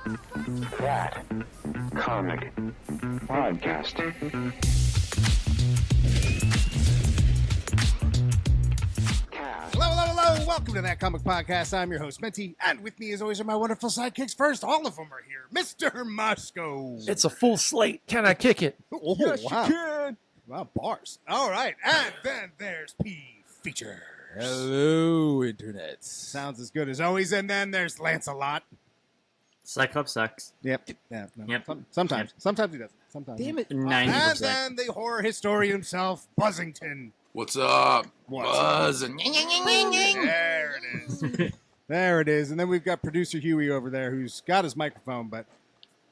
That comic podcast. Hello, hello, hello. Welcome to That Comic Podcast. I'm your host, Menti, and with me, as always, are my wonderful sidekicks. First, all of them are here. Mr. Moscow. It's a full slate. Can I kick it? Oh, Yes, wow. you can. Wow, bars. All right, and then there's P. Features. Hello, Internet. Sounds as good as always, and then there's Lancelot. Cyclops sucks. Yep. Yeah, no. Yep. Sometimes. Sometimes he doesn't. Sometimes. Damn it. 90%. And then the horror historian himself, Buzzington. What's up? What's Buzz and There it is. There it is. And then we've got producer Huey over there who's got his microphone, but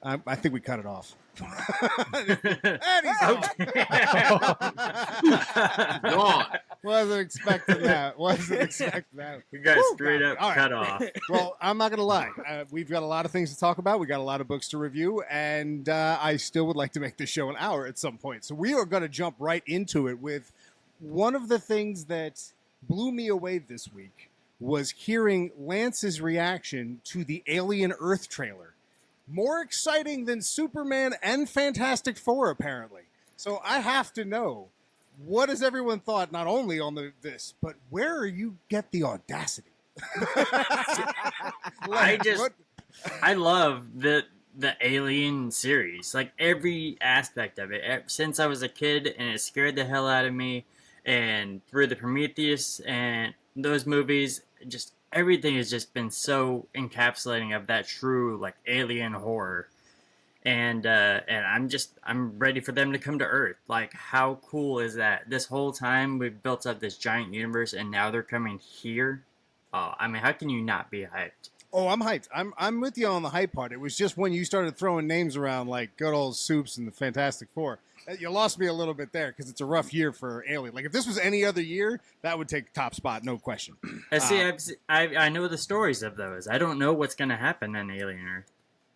I think we cut it off. And he's out. gone. Wasn't expecting that. Wasn't expecting that. You guys Woo, straight up all right. cut off. Well, I'm not going to lie. We've got a lot of things to talk about. We got a lot of books to review, and I still would like to make this show an hour at some point. So we are going to jump right into it with one of the things that blew me away this week was hearing Lance's reaction to the Alien Earth trailer. More exciting than Superman and Fantastic Four, apparently. So I have to know, what has everyone thought, not only on this, but where you get the audacity? I love the Alien series, like every aspect of it. Since I was a kid, and it scared the hell out of me. And through the Prometheus and those movies, just everything has just been so encapsulating of that true like alien horror. And I'm ready for them to come to Earth. Like, how cool is that? This whole time we've built up this giant universe, and now they're coming here. I mean, how can you not be hyped? Oh, I'm hyped. I'm with you on the hype part. It was just when you started throwing names around like good old Soups and the Fantastic Four, you lost me a little bit there because it's a rough year for Alien. Like if this was any other year, that would take top spot, no question. I know the stories of those. I don't know what's going to happen in Alien Earth.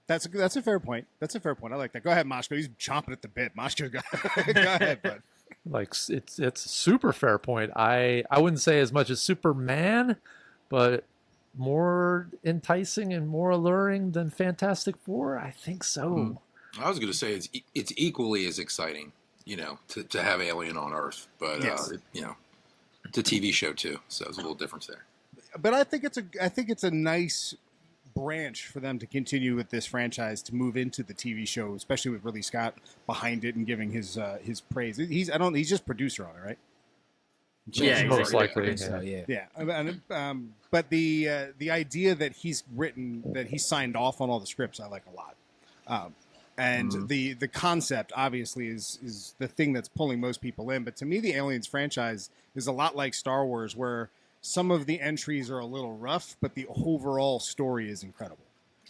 That's a fair point. That's a fair point. I like that. Go ahead, Moshko. He's chomping at the bit. Moshko, go ahead, bud. Like it's a super fair point. I wouldn't say as much as Superman, but more enticing and more alluring than Fantastic Four. I think so. I was going to say it's equally as exciting, to have Alien on Earth, but Yes. it's a TV show too, so there's a little difference there. But I think it's a nice branch for them to continue with this franchise to move into the TV show, especially with Ridley Scott behind it and giving his praise. He's just producer on it, right? Yeah, most exactly. likely. So, yeah. Yeah, but the idea that he's signed off on all the scripts, I like a lot. And the concept obviously is the thing that's pulling most people in. But to me, the Aliens franchise is a lot like Star Wars, where some of the entries are a little rough, but the overall story is incredible.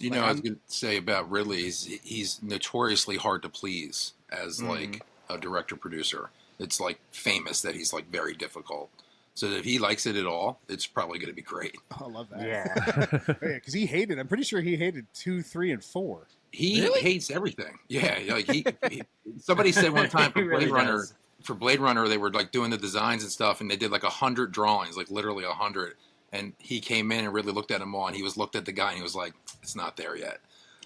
I was going to say about Ridley, he's notoriously hard to please as like a director producer. It's like famous that he's like very difficult. So if he likes it at all, it's probably going to be great. Oh, I love that. Yeah. Because he hated. I'm pretty sure he hated 2, 3, and 4. He hates everything. Yeah, like somebody said one time for He really Blade Runner. does. For Blade Runner, they were like doing the designs and stuff, and they did like 100 drawings, like literally 100. And he came in and really looked at them all, and he looked at the guy, and he was like, "It's not there yet,"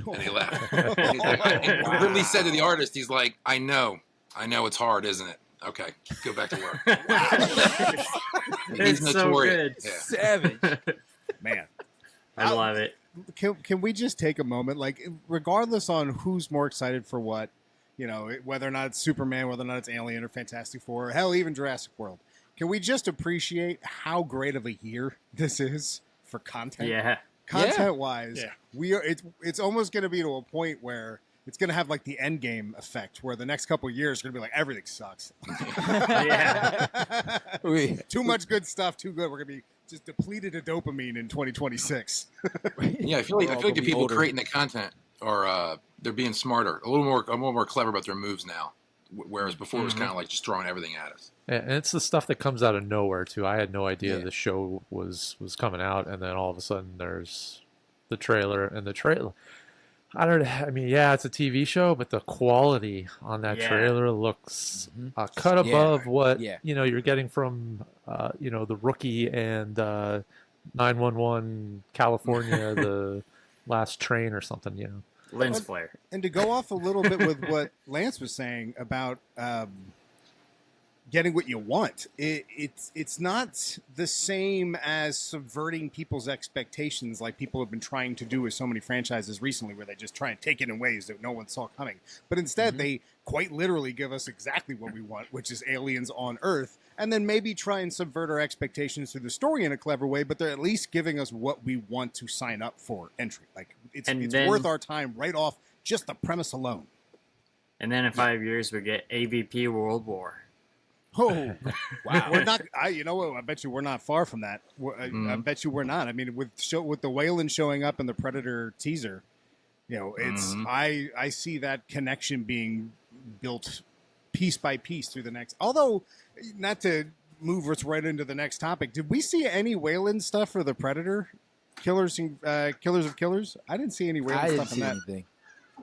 and he left. And he's like, and Ridley said to the artist, "He's like, I know it's hard, isn't it? Okay, go back to work." He's It's so good. Yeah. Savage. Man. I love it. Can we just take a moment, like, regardless on who's more excited for what, whether or not it's Superman, whether or not it's Alien or Fantastic Four, or hell, even Jurassic World, can we just appreciate how great of a year this is for content? Yeah. Content-wise, Yeah. it's almost going to be to a point where it's going to have like the end game effect, where the next couple of years are going to be like everything sucks. Yeah. Too much good stuff, too good. We're going to be just depleted of dopamine in 2026. Yeah, I feel like the people older. creating the content are they're being smarter, a little more clever about their moves now. Whereas before it was kind of like just throwing everything at us. And it's the stuff that comes out of nowhere too. I had no idea the show was coming out, and then all of a sudden there's the trailer, and the trailer. I mean, yeah, it's a TV show, but the quality on that trailer looks a cut above what you're getting from the Rookie and 911 California, the Last Train or something. Lens flare. And to go off a little bit with what Lance was saying about getting what you want, it's not the same as subverting people's expectations like people have been trying to do with so many franchises recently, where they just try and take it in ways that no one saw coming. But instead, they quite literally give us exactly what we want, which is aliens on Earth, and then maybe try and subvert our expectations through the story in a clever way, but they're at least giving us what we want to sign up for entry. Like, it's worth our time right off just the premise alone. And then in 5 years, we get AVP World War. Oh, wow. We're not, you know what? I bet you we're not far from that. I bet you we're not. I mean, with the Wayland showing up in the Predator teaser, you know, it's, I see that connection being built piece by piece through the next, although not to move us right into the next topic. Did we see any Wayland stuff for the Predator Killers of Killers? I didn't see any Wayland stuff in that. Anything.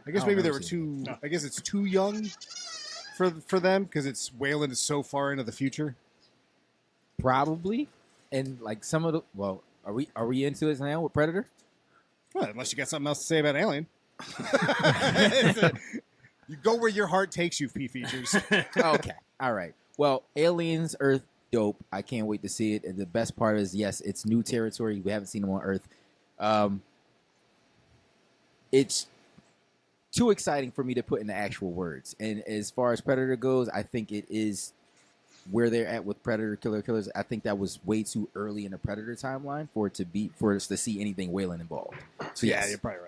I guess maybe they were too, I guess it's too young for them because it's Wayland is so far into the future. Probably. And like some of the, well, are we into it now with Predator? Well, unless you got something else to say about Alien. You go where your heart takes you, P-Features. Okay. All right. Well, Aliens, Earth, dope. I can't wait to see it. And the best part is, yes, it's new territory. We haven't seen them on Earth. It's too exciting for me to put into actual words. And as far as Predator goes, I think it is where they're at with Predator Killers. I think that was way too early in the Predator timeline for us to see anything Wayland involved. So yeah, yes. you're probably right.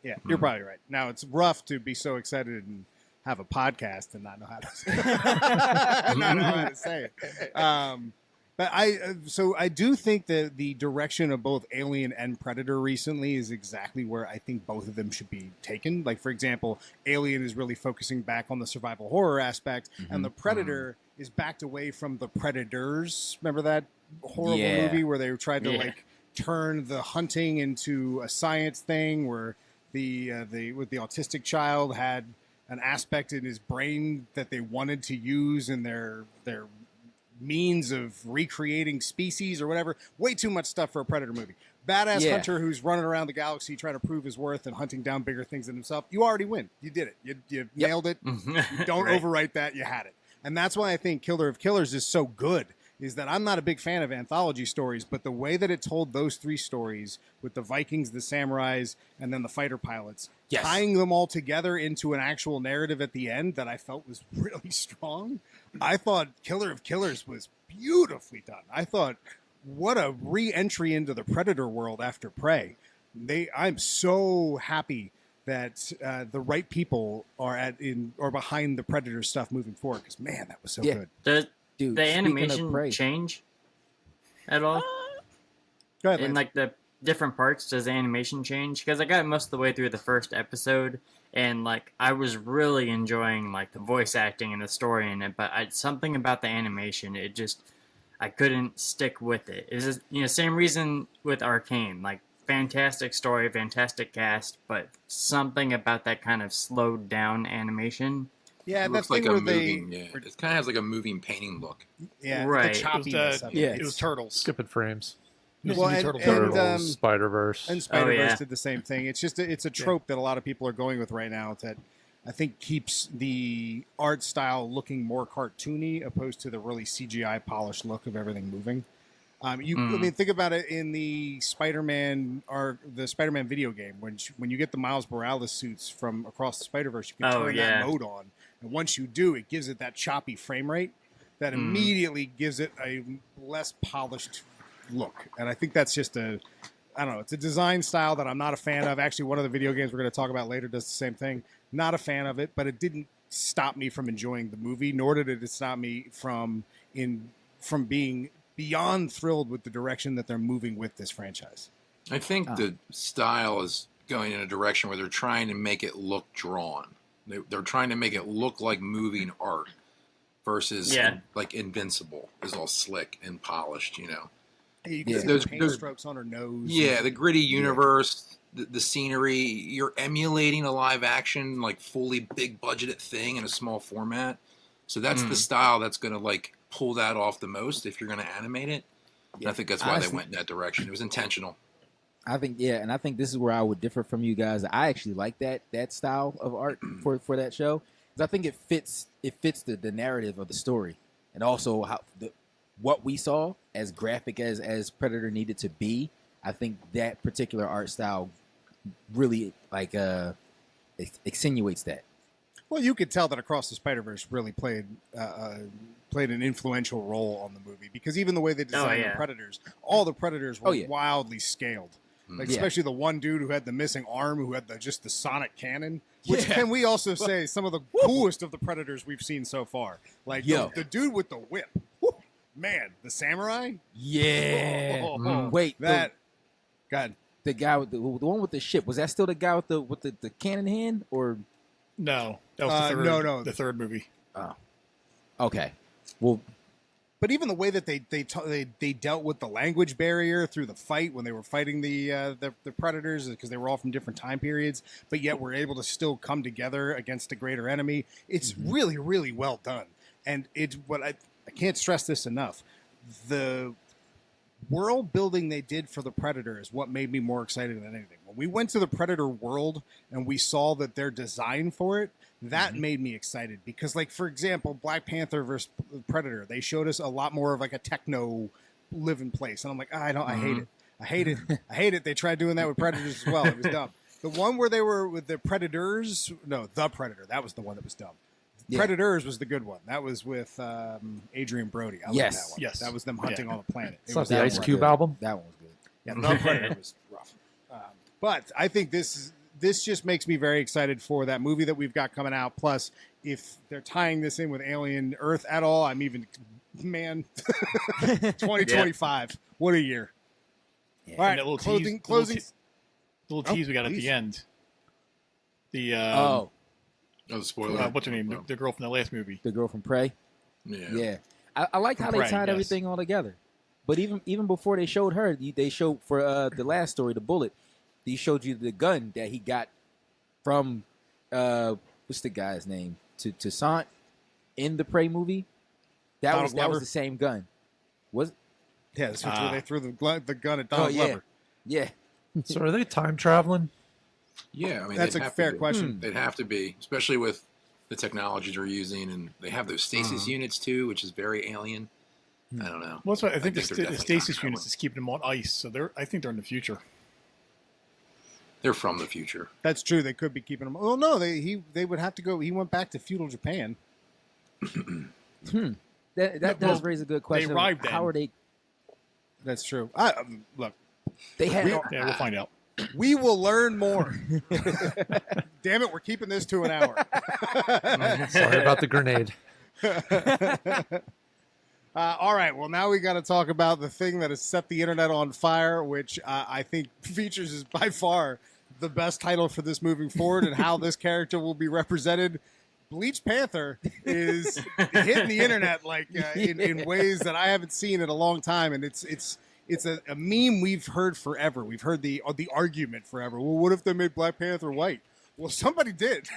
Yeah, you're probably right. Now, it's rough to be so excited and have a podcast and not know how to say it. Not know how to say it. But I do think that the direction of both Alien and Predator recently is exactly where I think both of them should be taken. Like, for example, Alien is really focusing back on the survival horror aspect, and the Predator is backed away from the Predators. Remember that horrible movie where they tried to like turn the hunting into a science thing, where the autistic child had an aspect in his brain that they wanted to use in their means of recreating species or whatever. Way too much stuff for a Predator movie. Badass hunter who's running around the galaxy trying to prove his worth and hunting down bigger things than himself. You already win. You did it. You nailed it. You don't overwrite that. You had it. And that's why I think Killer of Killers is so good, is that I'm not a big fan of anthology stories, but the way that it told those three stories with the Vikings, the samurais, and then the fighter pilots, tying them all together into an actual narrative at the end that I felt was really strong. I thought Killer of Killers was beautifully done. I thought, what a re-entry into the Predator world after Prey. I'm so happy that the right people are behind the Predator stuff moving forward, because man, that was so good. Dude, the animation change at all? Go ahead, in like the different parts, does the animation change? Because I got most of the way through the first episode, and like I was really enjoying like the voice acting and the story in it, but something about the animation, I couldn't stick with it. Is same reason with Arcane, like fantastic story, fantastic cast, but something about that kind of slowed down animation. Yeah, it looks like a moving. It kind of has like a moving painting look. Yeah, right. The choppiness of it. It was Turtles. Skipping frames. Well, Turtles, Spider-Verse. And Spider-Verse did the same thing. It's just it's a trope that a lot of people are going with right now that I think keeps the art style looking more cartoony opposed to the really CGI polished look of everything moving. I mean, think about it in the Spider-Man video game. When you get the Miles Morales suits from across the Spider-Verse, you can turn that mode on. And once you do, it gives it that choppy frame rate that immediately gives it a less polished look. And I think that's just it's a design style that I'm not a fan of. Actually, one of the video games we're going to talk about later does the same thing. Not a fan of it, but it didn't stop me from enjoying the movie, nor did it stop me from being beyond thrilled with the direction that they're moving with this franchise. I think the style is going in a direction where they're trying to make it look drawn. They're trying to make it look like moving art versus like Invincible is all slick and polished, You can see the paint strokes on her nose. Yeah, the gritty universe, the scenery. You're emulating a live action, like fully big budgeted thing in a small format. So that's the style that's going to like pull that off the most if you're going to animate it. Yeah. I think that's why they went in that direction. It was intentional. I think and I think this is where I would differ from you guys. I actually like that style of art for that show, because I think it fits the narrative of the story, and also what we saw, as graphic as Predator needed to be. I think that particular art style really extenuates that. Well, you could tell that Across the Spider-Verse really played an influential role on the movie, because even the way they designed the Predators, all the Predators were wildly scaled. Like especially the one dude who had the missing arm, who had just the sonic cannon. Which can we also say some of the coolest of the Predators we've seen so far? Like the dude with the whip, man, the samurai. Yeah. Wait, that. God, the guy with the one with the ship, was that still the guy with the cannon hand, or no? That was the third. The third movie. Oh, okay. Well, but even the way that they dealt with the language barrier through the fight when they were fighting the Predators, because they were all from different time periods, but yet were able to still come together against a greater enemy. It's really, really well done, and it's what I can't stress this enough. The world building they did for the Predator is what made me more excited than anything. When we went to the Predator world and we saw that their design for it, that made me excited, because, like, for example, Black Panther versus Predator, they showed us a lot more of like a techno living place, and I'm like, I hate it. They tried doing that with Predators as well. It was dumb. The one where they were with the Predators, the Predator, that was the one that was dumb. Predators was the good one. That was with Adrian Brody. I like that one. Yes. That was them hunting on a planet. It's not the Ice Cube album? That one was good. Yeah, the Predator was rough. But I think this just makes me very excited for that movie that we've got coming out. Plus, if they're tying this in with Alien Earth at all, I'm even, 2025. What a year. Yeah. All right, that little closing. Little tease we got at the end. The the spoiler. What's her name? The girl from the last movie. The girl from Prey. Yeah. I like how they Prey, tied yes. everything all together. But even before they showed her, they showed for the last story, the bullet. They showed you the gun that he got from what's the guy's name? To Sant in the Prey movie. That was the same gun. Was it? Yeah, that's where they threw the gun at Donald Glover. Yeah. So are they time traveling? Yeah, I mean, that's a fair question. They'd have to be, especially with the technology they're using, and they have those stasis units too, which is very alien. I don't know. Well, that's what I think they're the definitely stasis time units is keeping them on ice, so I think they're in the future. They're from the future. That's true. They could be keeping him. Oh no, they would have to go. He went back to feudal Japan. That does raise a good question. They arrived How are they? That's true. Look, They had. Yeah, we'll find out. we will learn more. Damn it, we're keeping this to an hour. Sorry about the grenade. All right. Well, now we got to talk about the thing that has set the internet on fire, which I think features is by far the best title for this moving forward, and how this character will be represented. Bleach Panther is hitting the internet like in ways that I haven't seen in a long time, and it's a meme we've heard forever. We've heard the argument forever. Well, what if they made Black Panther white? Well, somebody did.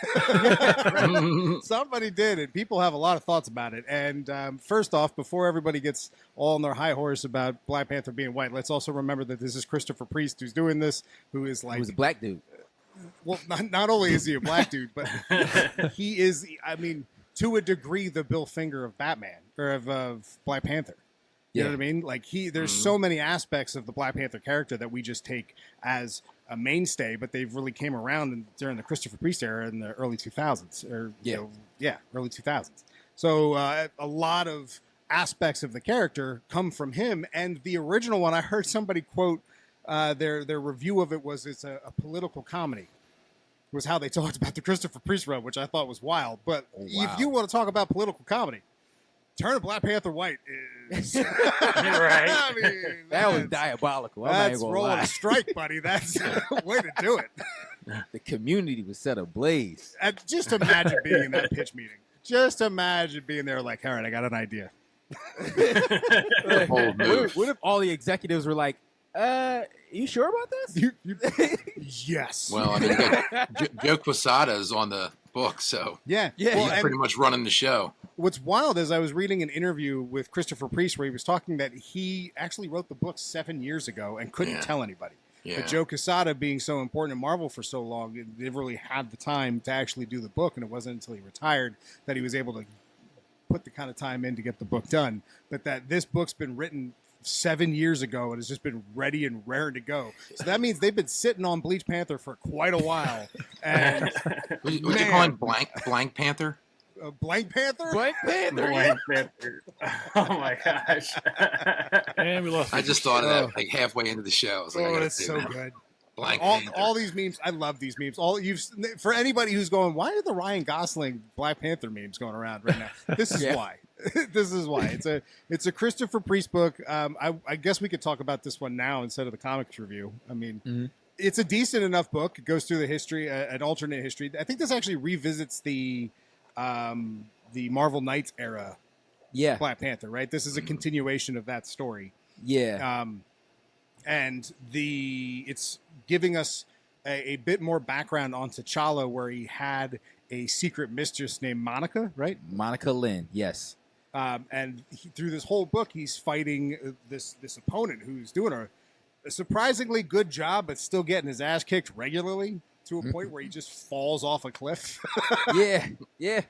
Somebody did, and people have a lot of thoughts about it. And first off, before everybody gets all on their high horse about Black Panther being white, let's also remember that this is Christopher Priest who's doing this, who is like... He was a black dude. Well, not only is he a black dude, but he is, I mean, to a degree, the Bill Finger of Batman, or of Black Panther. You know what I mean? Like, there's so many aspects of the Black Panther character that we just take as a mainstay, but they've really came around during the Christopher Priest era in the early 2000s, early 2000s. So a lot of aspects of the character come from him. And the original one, I heard somebody quote their review of it was it's a political comedy. Was how they talked about the Christopher Priest run, which I thought was wild. But if you want to talk about political comedy, turn a Black Panther white is Right. I mean, That was diabolical. That's rolling a strike, buddy. That's the way to do it. The community was set ablaze. And just imagine being in that pitch meeting. Just imagine being there like, all right, I got an idea. Bold move. What if all the executives were like, you sure about this? Yes. Well, I mean, Joe Quesada is on the book, so Yeah. he's pretty much running the show. What's wild is I was reading an interview with Christopher Priest where he was talking that he actually wrote the book 7 years ago and couldn't tell anybody. Yeah. But Joe Quesada being so important in Marvel for so long, it never really had the time to actually do the book, and it wasn't until he retired that he was able to put the kind of time in to get the book done. But that this book's been written 7 years ago and has just been ready and raring to go. So that means they've been sitting on Bleach Panther for quite a while. And What you calling blank Panther? Blank Panther? Black Panther. Black Panther. Oh my gosh. And we lost. I just thought of that like halfway into the show. I was like, I Oh, gotta that's do so that. good. Blank All, Panther. all these memes, I love these memes. For anybody who's going, why are the Ryan Gosling Black Panther memes going around right now? This is Yeah. why. This is why. It's a Christopher Priest book. I guess we could talk about this one now instead of the comics review. I mean, it's a decent enough book. It goes through the history, an alternate history. I think this actually revisits the Marvel Knights era Yeah. Black Panther, right? This is a continuation of that story. Yeah. And it's giving us a bit more background on T'Challa, where he had a secret mistress named Monica, right? Monica Lynn. Yes. And through this whole book, he's fighting this opponent who's doing a surprisingly good job, but still getting his ass kicked regularly to a point where he just falls off a cliff. Yeah. Yeah.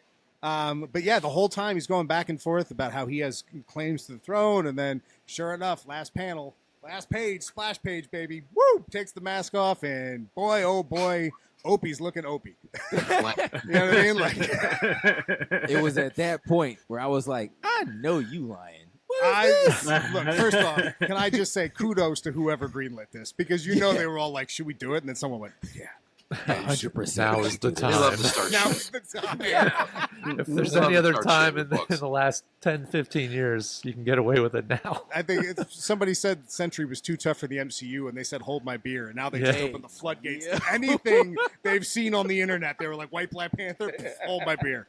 But yeah, the whole time he's going back and forth about how he has claims to the throne, and then sure enough, last panel, last page, splash page, baby, woo, takes the mask off, and boy, oh boy, Opie's looking Opie. Blank. You know what I mean? Like, It was at that point where I was like, I know you lying. look, first off, can I just say kudos to whoever greenlit this, because you know they were all like, should we do it? And then someone went, yeah. 100%. Now is the They love time. to start Now shit. is the time. If there's Love any to other start time shit in with books. the last 10, 15 years, you can get away with it now. I think somebody said Sentry was too tough for the MCU, and they said hold my beer, and now they just Yeah. opened the floodgates to anything they've seen on the internet. They were like, white Black Panther, hold my beer.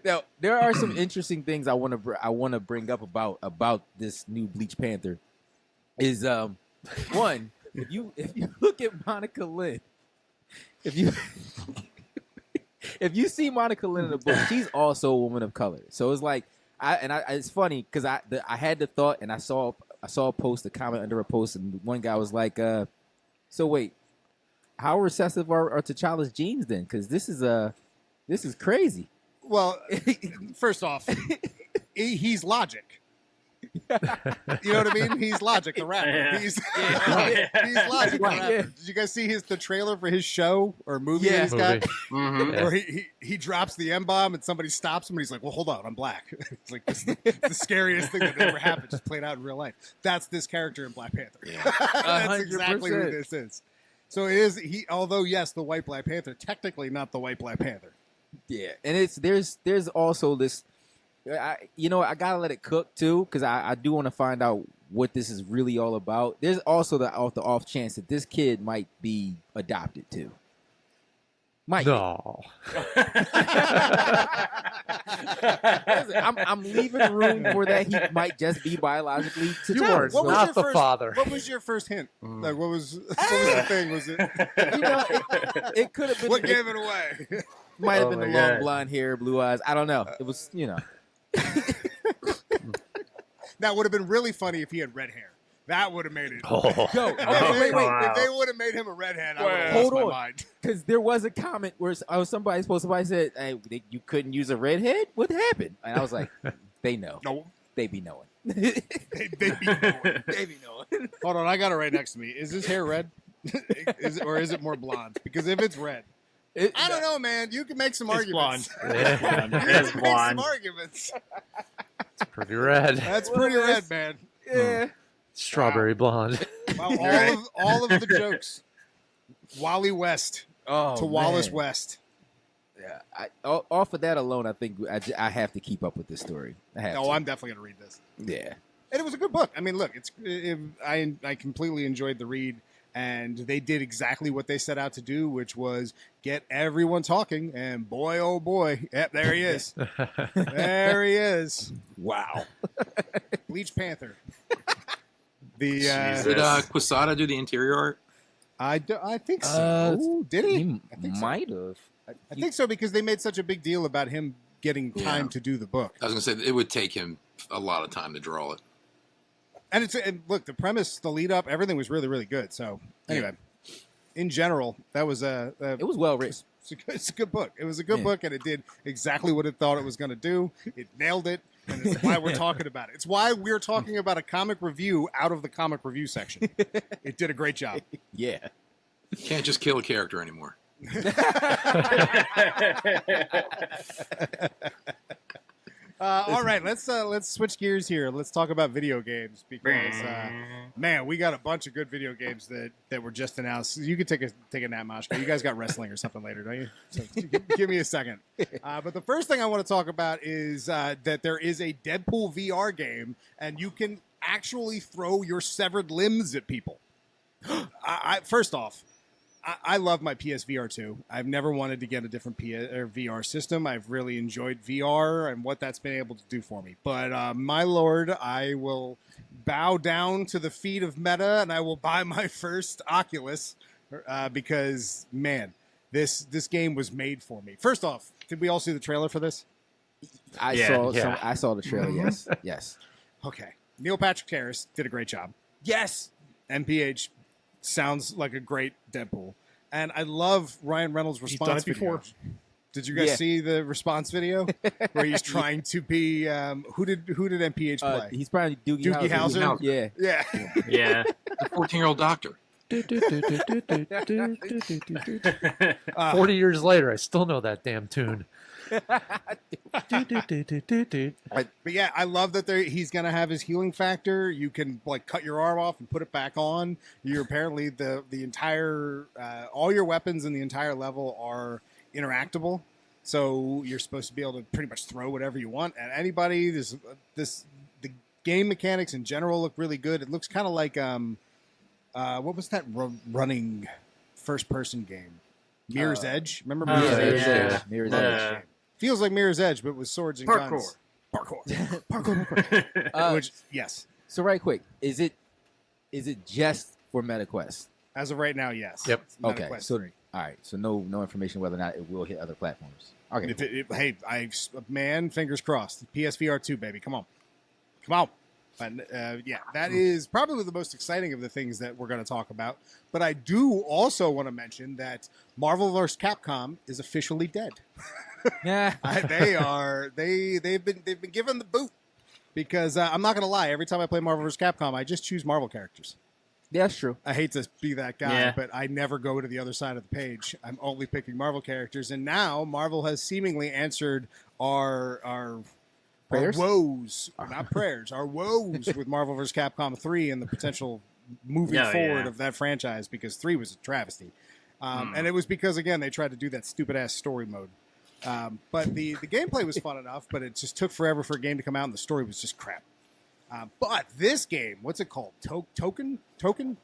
Now, there are some interesting things I want to bring up about this new Bleach Panther. Is one, if you look at Monica Lynn, if you see Monica Lynn in the book, she's also a woman of color. So it's like it's funny because I had the thought, and I saw a post, a comment under a post, and one guy was like, "So wait, how recessive are T'Challa's genes then? Because this is crazy." Well, first off, he's Logic. You know what I mean? He's Logic, the rapper. Yeah. He's Logic, the Right, rapper. yeah. Did you guys see the trailer for his show or movie Yeah. that he's got? Mhm. Yeah. Where he drops the M-bomb and somebody stops him and he's like, well, hold on, I'm black. It's like, this is the scariest thing that ever happened, just played out in real life. That's this character in Black Panther. Yeah. That's exactly who 100%. this is. So it is, although, yes, the white Black Panther, technically not the white Black Panther. Yeah, and there's also this, I gotta let it cook too, because I do want to find out what this is really all about. There's also the off chance that this kid might be adopted too. Might be. No. Listen, I'm leaving room for that he might just be biologically You John, are what was not your the first- father. What was your first hint? Like, what was the thing? Was it, it could have been. what It gave it away? might have Oh been the my long God. blonde hair, blue eyes. I don't know. It was, That would have been really funny if he had red hair. That would have made it. Oh. Yo, If okay, wait. If they would have made him a redhead, I would have Hold lost on. my mind. Because there was a comment where somebody said, "Hey, you couldn't use a redhead. What happened?" And I was like, "They know. No, They be knowing. they be knowing. They be knowing." Hold on, I got it right next to me. Is his hair red? Or is it more blonde? Because if it's red, I don't know, man. You can make some It's arguments. blonde. Yeah, You can It's make blonde. some arguments. pretty red. That's pretty Well, red, that's- man. Yeah. Strawberry blonde. Wow, all of the jokes. Wally West Oh, to Wallace man. West. Yeah. Off of that alone, I think I have to keep up with this story. I have No, to. I'm definitely gonna read this. Yeah. And it was a good book. I mean, look, I completely enjoyed the read, and they did exactly what they set out to do, which was get everyone talking. And boy, oh boy, yep, there he is. There he is. Wow. Bleach Panther. The Jesus. Did Quesada do the interior art? I think so. Did he? He I think so. might have. I think so because they made such a big deal about him getting time Yeah. to do the book. I was gonna say it would take him a lot of time to draw it. And look, the premise, the lead up, everything was really, really good. So anyway, in general, that was It was well written. It's a good book. It was a good book, and it did exactly what it thought it was going to do. It nailed it, and it's why we're talking about it. It's why we're talking about a comic review out of the comic review section. It did a great job. Yeah. You can't just kill a character anymore. All right, let's switch gears here. Let's talk about video games because man, we got a bunch of good video games that were just announced. You could take a nap, Mashka. You guys got wrestling or something later, don't you? So give me a second. But the first thing I want to talk about is that there is a Deadpool VR game, and you can actually throw your severed limbs at people. First off, I love my PSVR 2. I've never wanted to get a different VR system. I've really enjoyed VR and what that's been able to do for me. But my lord, I will bow down to the feet of Meta, and I will buy my first Oculus because, man, this game was made for me. First off, did we all see the trailer for this? I saw the trailer. Yes, yes. Okay, Neil Patrick Harris did a great job. Yes. MPH sounds like a great Deadpool. And I love Ryan Reynolds' response video. Did you guys see the response video where he's trying to be who did MPH play? He's probably Doogie Howser. Yeah. Yeah. The 14-year-old doctor. 40 years later, I still know that damn tune. But yeah, I love that he's gonna have his healing factor. You can like cut your arm off and put it back on. You're apparently the entire all your weapons in the entire level are interactable, so you're supposed to be able to pretty much throw whatever you want at anybody. The game mechanics in general look really good. It looks kind of like what was that running first person game? Mirror's Edge. Remember Mirror's Edge? Yeah. Mirror's Edge. Feels like Mirror's Edge, but with swords and guns. Parkour. Which, yes. So right quick, is it just for MetaQuest? As of right now, yes. Yep. Okay. MetaQuest So 3. all right. So no information whether or not it will hit other platforms. Okay. Hey, man, fingers crossed. PSVR 2, baby. Come on. But yeah, that is probably the most exciting of the things that we're going to talk about. But I do also want to mention that Marvel vs. Capcom is officially dead. Yeah. They've been given the boot because I'm not going to lie. Every time I play Marvel vs. Capcom, I just choose Marvel characters. Yeah, that's true. I hate to be that guy, but I never go to the other side of the page. I'm only picking Marvel characters, and now Marvel has seemingly answered our prayers? Our woes, not prayers, our woes with Marvel vs. Capcom 3 and the potential moving forward of that franchise because 3 was a travesty. And it was because, again, they tried to do that stupid-ass story mode. But the gameplay was fun enough, but it just took forever for a game to come out, and the story was just crap. But this game, what's it called? Tokon? Tokon.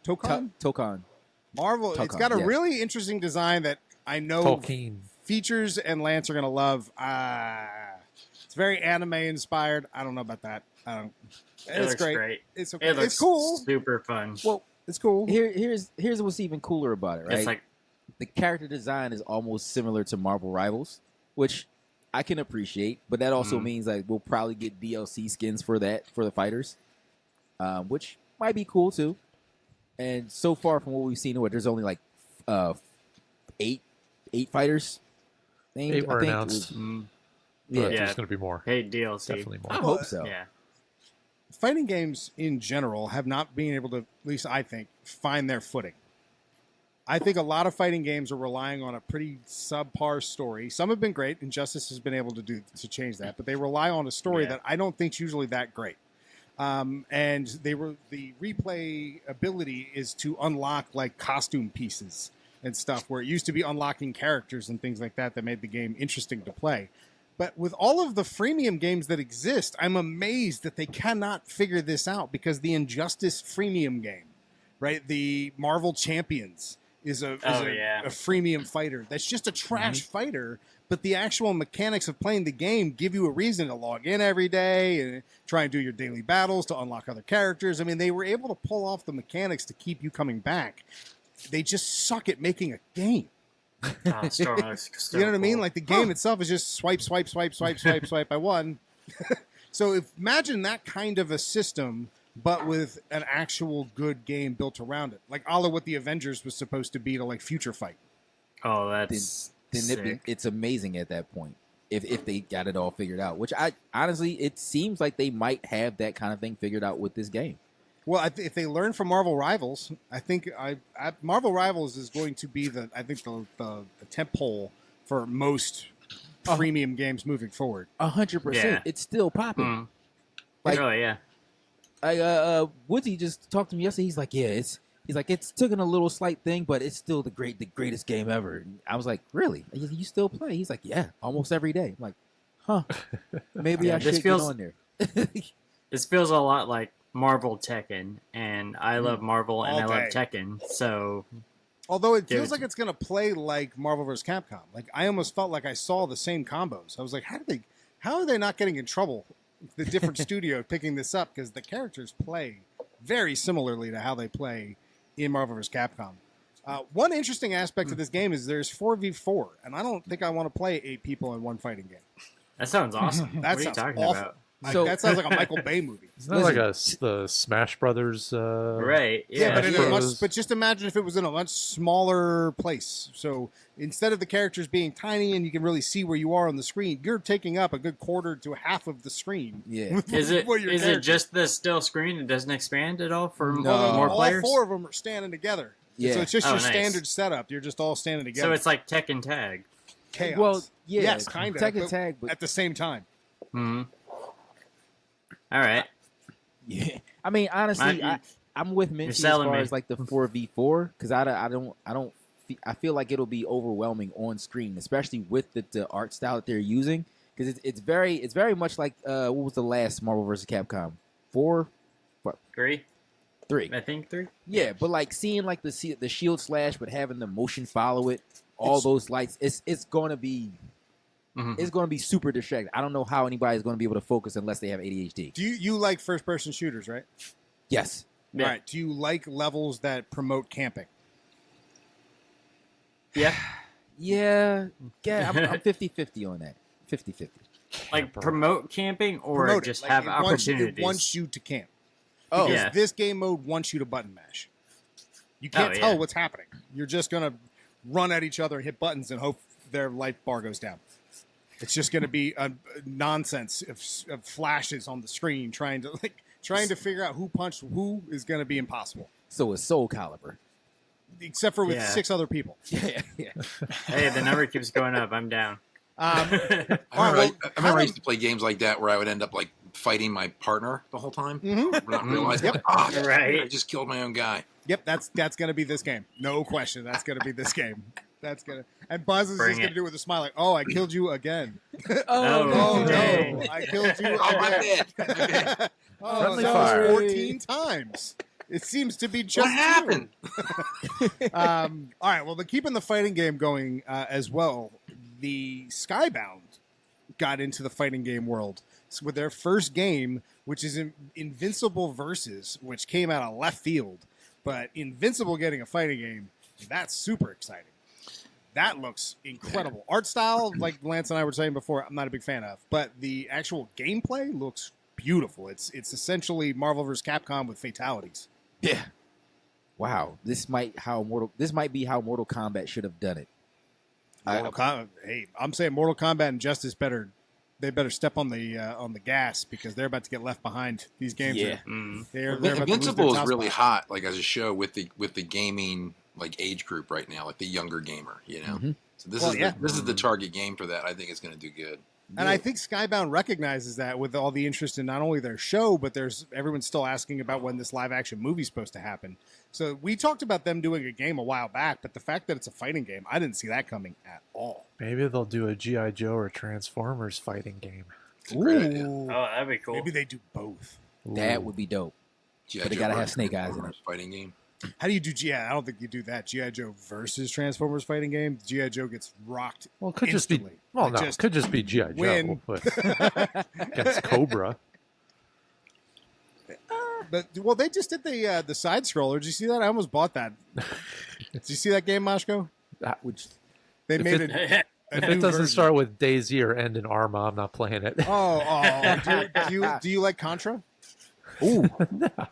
Marvel, Tokon, it's got a really interesting design that I know Tolkien. Features and Lance are going to love. It's very anime inspired. I don't know about that. It's great. It's okay. It's cool. Super fun. Well, it's cool. Here's what's even cooler about it, right? It's like the character design is almost similar to Marvel Rivals, which I can appreciate, but that also means like we'll probably get DLC skins for the fighters, which might be cool too. And so far from what we've seen, there's only like eight fighters named. 8 were announced. Yeah, there's going to be more. hey DLC. Definitely more. I hope so. Yeah. Fighting games in general have not been able to, at least I think, find their footing. I think a lot of fighting games are relying on a pretty subpar story. Some have been great. Injustice has been able to change that, but they rely on a story that I don't think is usually that great. And the replay ability is to unlock like costume pieces and stuff, where it used to be unlocking characters and things like that made the game interesting to play. But with all of the freemium games that exist, I'm amazed that they cannot figure this out, because the Injustice freemium game, right? The Marvel Champions is a freemium fighter. That's just a trash fighter, but the actual mechanics of playing the game give you a reason to log in every day and try and do your daily battles to unlock other characters. I mean, they were able to pull off the mechanics to keep you coming back. They just suck at making a game. You know what I mean? Like the game itself is just swipe. I won. So imagine that kind of a system but with an actual good game built around it, like a la what the Avengers was supposed to be to like Future Fight. Oh, that's sick. It's amazing at that point if they got it all figured out. Which I honestly, it seems like they might have that kind of thing figured out with this game. Well, if they learn from Marvel Rivals, I think Marvel Rivals is going to be the tentpole for most premium games moving forward. 100%. Yeah. It's still popping. Mm. Like, Oh yeah. Woodsy just talked to me yesterday. He's like, it's taken a little slight thing, but it's still the greatest game ever. And I was like, really? You still play? He's like, yeah, almost every day. I'm like, huh? Maybe I should get on there. This feels a lot like Marvel Tekken, and I love Marvel and All I love day. Tekken. So Although it Give feels it like it's going to play like Marvel vs. Capcom. Like I almost felt like I saw the same combos. I was like, how are they not getting in trouble? The different studio picking this up because the characters play very similarly to how they play in Marvel vs. Capcom. One interesting aspect of this game is there's 4v4, and I don't think I want to play 8 people in one fighting game. that sounds awesome. That what are you sounds talking awful. about? So- that sounds like a Michael Bay movie. Isn't that like the Smash Brothers? Right. Yeah, Yeah. but in a sure. much, but just imagine if it was in a much smaller place. So instead of the characters being tiny and you can really see where you are on the screen, you're taking up a good quarter to half of the screen. Yeah. with- Is it with your is it characters. just the still screen? It doesn't expand at all for No. more all players. 4 of them are standing together. Yeah. So it's just Oh, your nice. standard setup. You're just all standing together. So it's like Tekken Tag. chaos. Well, yeah, yes, kind of. Tekken Tag, but at the same time. Hmm. All right. yeah. I mean, honestly, I- I'm with Minty as selling far me. as like the 4v4 because I feel like it'll be overwhelming on screen, especially with the art style that they're using because it's very much like what was the last Marvel vs. Capcom 4, 3. 3. I think 3. Yeah, but like seeing like the shield slash, but having the motion follow it, all those lights, it's going to be. Mhm. It's going to be super distracting. I don't know how anybody's going to be able to focus unless they have ADHD. Do you like first person shooters, right? Yes. Yeah. All right. Do you like levels that promote camping? Yeah. Yeah. Yeah, I'm 50-50 on that. 50-50. Like promote camping or Promote it. just Like, have it wants- opportunities. It wants you to camp. Oh, Because yeah. this game mode wants you to button mash. You can't tell yeah. what's happening. You're just going to run at each other and hit buttons and hope their life bar goes down. It's just going to be a nonsense of flashes on the screen trying to figure out who punched who is going to be impossible. So it's Soul Calibur. Except for with Yeah. 6 other people. Yeah. Hey, the number keeps going up. I'm down. Um, I remember, well, I remember I used to play games like that where I would end up like fighting my partner the whole time, not realizing, Yep. like, oh, shit, Right. I just killed my own guy. Yep, that's going to be this game. No question. That's going to be this game. That's going to... And Buzz is Bring just going to it. do it with a smile like, oh, I killed you again. Oh, Oh, dang. no. I killed you Oh, my again. bad. Oh, Friendly that fire. was 14 times. It seems to be just What happened? All right, well, keeping the fighting game going as well, the Skybound got into the fighting game world with their first game, which is Invincible Versus, which came out of left field. But Invincible getting a fighting game, that's super exciting. That looks incredible. Art style, like Lance and I were saying before, I'm not a big fan of. But the actual gameplay looks beautiful. It's essentially Marvel vs. Capcom with fatalities. Yeah. Wow. This might be how Mortal Kombat should have done it. Hey, I'm saying Mortal Kombat and Justice better step on the gas because they're about to get left behind. These games, Yeah. they're about to lose Invincible their is really top spot. hot, like as a show with the gaming like age group right now, like the younger gamer, you know. Mhm. So this Well, is yeah. this is the target game for that. I think it's going to do good. And I think Skybound recognizes that with all the interest in not only their show, but everyone's still asking about when this live action movie's supposed to happen. So we talked about them doing a game a while back, but the fact that it's a fighting game, I didn't see that coming at all. Maybe they'll do a G.I. Joe or Transformers fighting game. It's a great idea. Oh, that'd be cool. Maybe they do both. That would be dope. G.I. But they Joe gotta have versus Snake Eyes in Transformers fighting game. How do you do I don't think you do that. G.I. Joe versus Transformers fighting game. G.I. Joe gets rocked. Well, it could just be. Instantly. Well, Like, no, just it could just be G.I. win. Joe against Cobra. But they just did the side scroller. Did you see that? I almost bought that. Did you see that game, Mashko? Which They If made it- it. If it doesn't start with DayZ or end in Arma, I'm not playing it. Oh, do you like Contra? Ooh,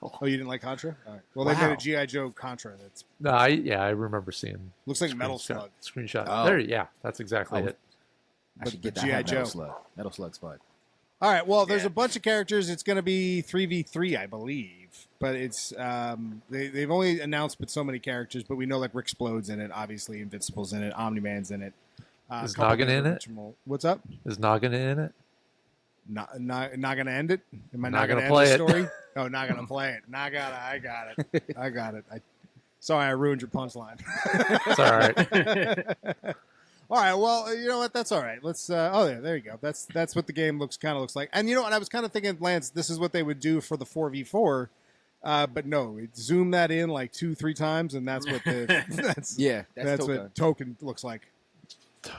Oh, you didn't like Contra? All right. Well, they made a G.I. Joe Contra that's No, I remember seeing. looks like Metal screenshot- Slug. Screenshot. Oh. There, yeah, that's exactly Oh. it. I should get But that. G.I. Metal Joe. Slug. Metal Slug's fun. All right. Well, there's a bunch of characters. It's going to be 3v3, I believe. But it's they've only announced but so many characters. But we know like Rick Explode's in it. Obviously, Invincible's in it. Omni-Man's in it. Is a couple Noggin in it? original- What's up? Is Noggin in it? Not going to end it? Am I Not not going gonna to play end it. the story? Oh, not going to play it. I got it. Sorry, I ruined your punchline. It's all right. All right, well, you know what? That's all right. Let's. There you go. That's what the game kind of looks like. And you know what? I was kind of thinking, Lance, this is what they would do for the 4v4, but no, zoom that in like 2-3 times, and that's what that's That's what Tōkon looks like.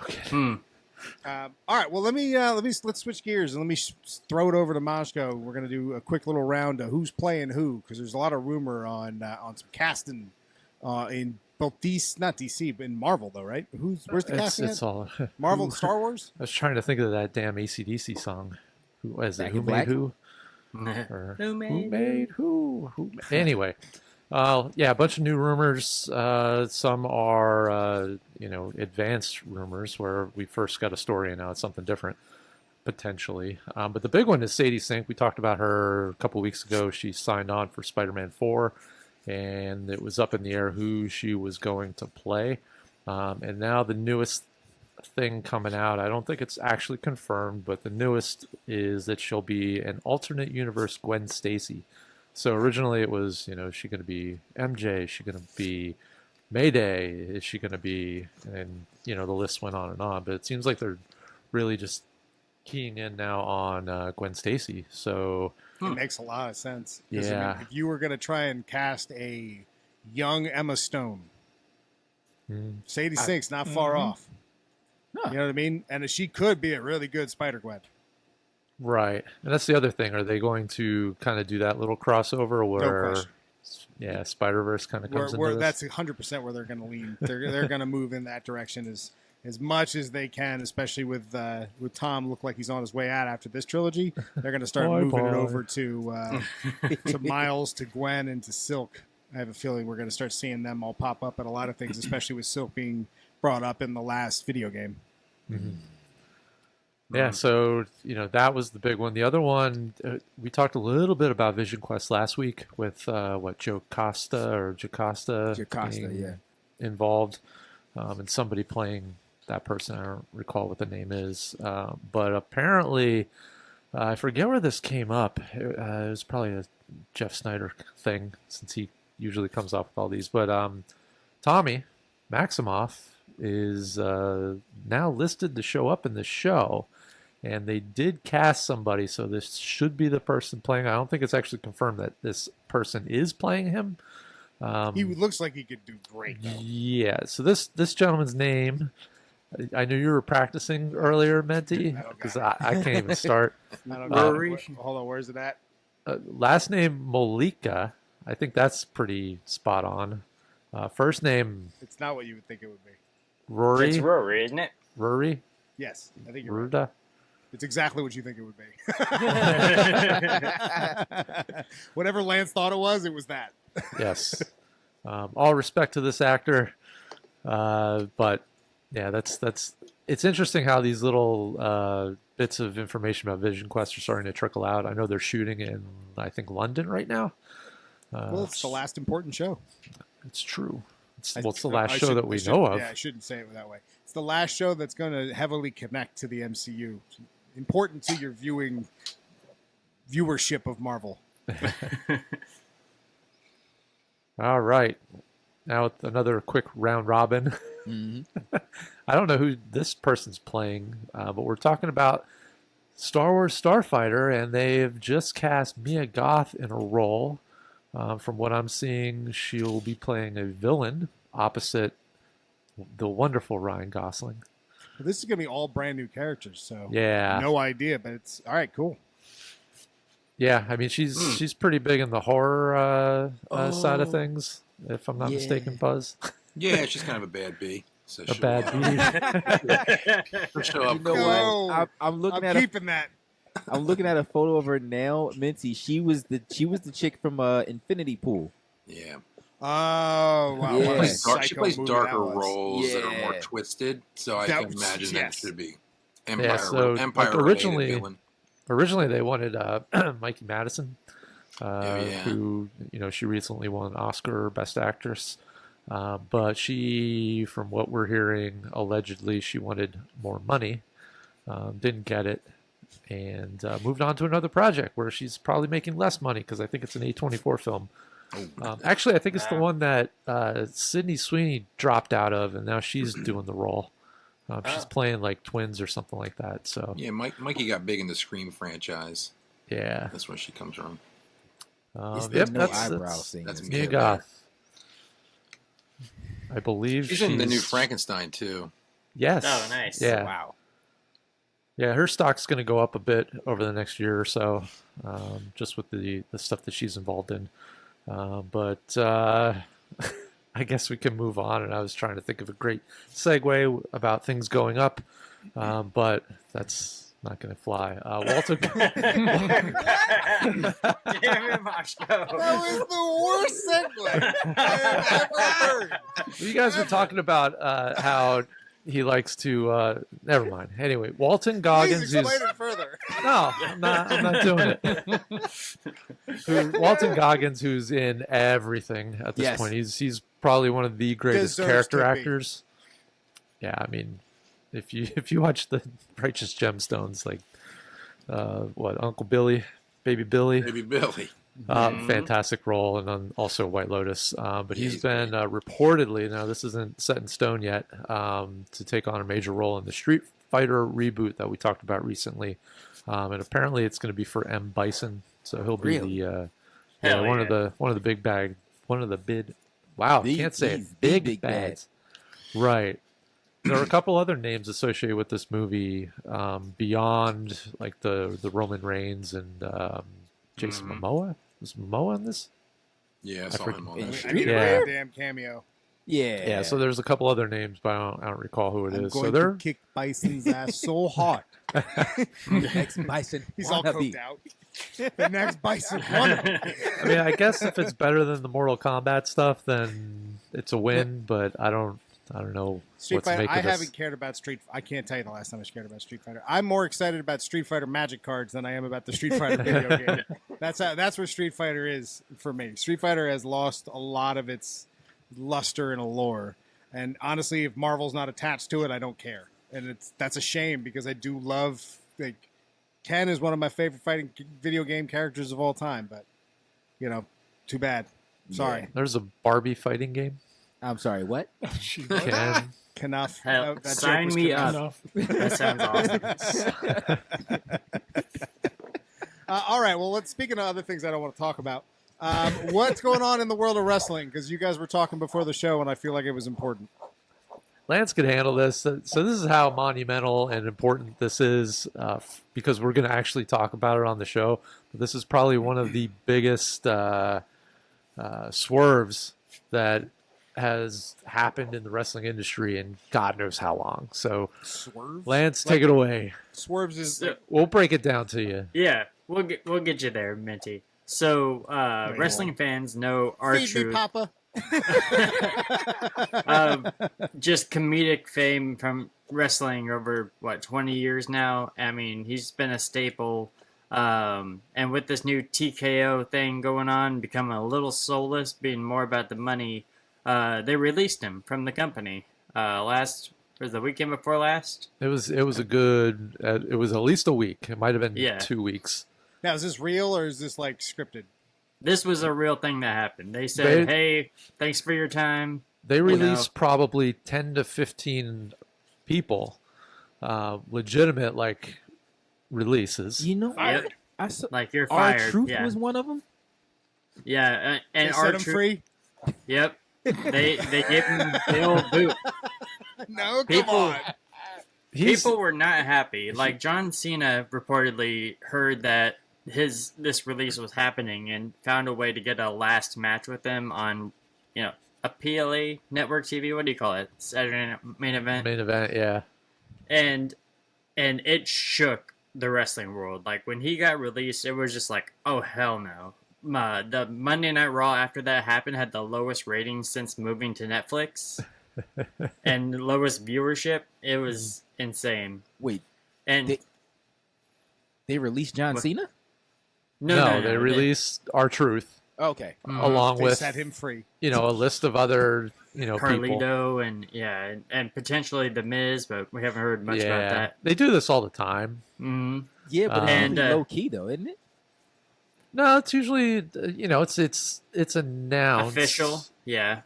Okay. All right, well, let's switch gears and let me throw it over to Moscow. We're gonna do a quick little round of who's playing who because there's a lot of rumor on some casting in both DC, not DC, but in Marvel though, right? Where's the casting? It's all. Marvel and Star Wars. I was trying to think of that damn AC/DC song. Who is it? Back Who in made Black? who? Or who made who? Anyway, yeah, a bunch of new rumors. Some are, advanced rumors where we first got a story and now it's something different, potentially. But the big one is Sadie Sink. We talked about her a couple weeks ago. She signed on for Spider-Man 4, and it was up in the air who she was going to play. And now the newest thing coming out, I don't think it's actually confirmed, but the newest is that she'll be an alternate universe Gwen Stacy. So originally it was, is she going to be MJ? Is she going to be Mayday? Is she going to be, and the list went on and on, but it seems like they're really just keying in now on Gwen Stacy. So it makes a lot of sense. 'Cause, Yeah. I mean, if you were going to try and cast a young Emma Stone, Sadie Sink's not far off. No. You know what I mean? And she could be a really good Spider-Gwen. right, and that's the other thing. Are they going to kind of do that little crossover where, question. Spider-Verse kind of comes into this? That's 100% where they're going to lean. They're going to move in that direction as much as they can, especially with Tom look like he's on his way out after this trilogy. They're going to start moving it over to Miles, to Gwen, and to Silk. I have a feeling we're going to start seeing them all pop up at a lot of things, especially with Silk being brought up in the last video game. Yeah, so that was the big one. The other one, we talked a little bit about Vision Quest last week with Jocasta being involved, and somebody playing that person. I don't recall what the name is, but apparently, I forget where this came up. It was probably a Jeff Snyder thing since he usually comes off with all these. But Tommy Maximoff is now listed to show up in the show. And they did cast somebody, so this should be the person playing. I don't think it's actually confirmed that this person is playing him. He looks like he could do great, though. Yeah, so this gentleman's name, I knew you were practicing earlier, Menti, because I can't even start. I don't know. Hold on, where's it at? Last name, Molika. I think that's pretty spot on. First name, It's not what you would think it would be. Rory. It's Rory, isn't it? Rory? Yes, I think you're right. Ruda? It's exactly what you think it would be. Whatever Lance thought it was that. Yes. All respect to this actor, but yeah, it's interesting how these little bits of information about Vision Quest are starting to trickle out. I know they're shooting in, I think, London right now. Well, it's the last important show. It's true. It's I the last show shouldn't- that we I shouldn't- know of. Yeah, I shouldn't say it that way. It's the last show that's going to heavily connect to the MCU. Important to your viewership of Marvel. All right. Now with another quick round robin. I don't know who this person's playing, but we're talking about Star Wars Starfighter, and they've just cast Mia Goth in a role. From what I'm seeing, she'll be playing a villain opposite the wonderful Ryan Gosling. Well, this is going to be all brand new characters, so Yeah. no idea, but it's all right. Cool. Yeah, I mean she's pretty big in the horror side of things, if I'm not mistaken, Buzz. Yeah, she's kind of a bad bee. So A bad bee. She'll show up. You know No. what? I'm looking I'm at keeping that. I'm looking at a photo of her now, Minty. She was the chick from Infinity Pool. Yeah. Oh, wow. Yeah. What a She plays psycho movie darker that was. roles that are more Yeah. twisted, so I That can was- imagine that yes. it should be so, Empire like, related villain. Originally, they wanted Mikey Madison, yeah. who, she recently won an Oscar Best Actress. But she, from what we're hearing, allegedly she wanted more money, didn't get it, and moved on to another project where she's probably making less money because I think it's an A24 film. Actually, I think it's the one that Sydney Sweeney dropped out of, and now she's doing the role. She's playing like twins or something like that. So Yeah, Mikey got big in the Scream franchise. yeah, That's where she comes from. It's the yep, no that's eyebrow thing. that's Mia Mia Goth. I believe She's in the new Frankenstein too. Yes. Oh, nice. Yeah. Wow. Yeah, her stock's going to go up a bit over the next year or so, just with the stuff that she's involved in. But I guess we can move on. And I was trying to think of a great segue about things going up, but that's not going to fly. Walter. Damn it, Moscow. That was the worst segue I've ever heard. You guys were talking about how he likes to. Never mind. Anyway, Walton Goggins. Please explain it further. No, I'm not doing it. Walton Goggins, who's in everything at this Yes. point. He's probably one of the greatest Deserves character to be. actors. Yeah, I mean, if you watch the Righteous Gemstones, like what Uncle Billy, Baby Billy, Baby Billy. fantastic role, and then also White Lotus. But Yeah, he's he's been reportedly, now this isn't set in stone yet, to take on a major role in the Street Fighter reboot that we talked about recently, and apparently it's going to be for M. Bison, so he'll be Really? Hell one yeah. of the big bag, one of the big. Wow, These- can't say these it. Big, big bads. Right. There are a couple other names associated with this movie, beyond like the Roman Reigns and Jason Momoa. Was Momoa in this? Yeah, I I saw forget- him on in that Street shit. I need a Yeah. damn cameo. Yeah. Yeah, so there's a couple other names, but I don't recall who it I'm is. going So to they're kick Bison's ass so hard. Next Bison. He's all wannabe. coked out. The next Bison wannabe. I mean, I guess if it's better than the Mortal Kombat stuff, then it's a win. But I don't know Street what to Fighter. make I of this. haven't cared about I can't tell you the last time I cared about Street Fighter. I'm more excited about Street Fighter Magic cards than I am about the Street Fighter video game. That's where Street Fighter is for me. Street Fighter has lost a lot of its luster and allure. And honestly, if Marvel's not attached to it, I don't care. And that's a shame because I do love Ken is one of my favorite fighting video game characters of all time. But too bad. Sorry, Yeah. There's a Barbie fighting game. I'm sorry, what? Ken. Enough. Hell, That joke sign was me enough. up. That sounds awesome. All right. Well, speaking of other things I don't want to talk about, what's going on in the world of wrestling? Because you guys were talking before the show, and I feel like it was important. Lance could handle this. So this is how monumental and important this is, because we're going to actually talk about it on the show. But this is probably one of the biggest swerves that has happened in the wrestling industry in God knows how long. So, Swerve. Lance, take it away. Swerves is So- We'll break it down to you. Yeah, we'll get you there, Minty. So, wrestling fans know our feed me, truth. Papa. Just comedic fame from wrestling over 20 years now. I mean, he's been a staple. And with this new TKO thing going on, becoming a little soulless, being more about the money, they released him from the company. Was the weekend before last? It was a good. It was at least a week. It might have been Yeah. 2 weeks. Now, is this real or is this like scripted? This was a real thing that happened. They said, "Hey, thanks for your time." They know. released probably 10 to 15 people, legitimate releases. You know what? Fired. I saw Like you're Our fired. Truth yeah, was one of them. yeah, and They our set him free? Yep. They gave him the old boot. No, come People- on. People were not happy. Like John Cena reportedly heard that this release was happening and found a way to get a last match with him on, a PLA network TV. What do you call it? Saturday Night Main Event. Main event, yeah. And it shook the wrestling world. Like when he got released, it was just like, oh hell no. The Monday Night Raw after that happened had the lowest ratings since moving to Netflix, and the lowest viewership. It was insane. Wait, And they released John What? Cena? no, they released R-Truth Okay. along They with set him free. a list of other people. Carlito and potentially the Miz, but we haven't heard much about that. They do this all the time. hmm Yeah, but it's And, usually low key though, isn't it? No, it's usually it's announced. Official, yeah.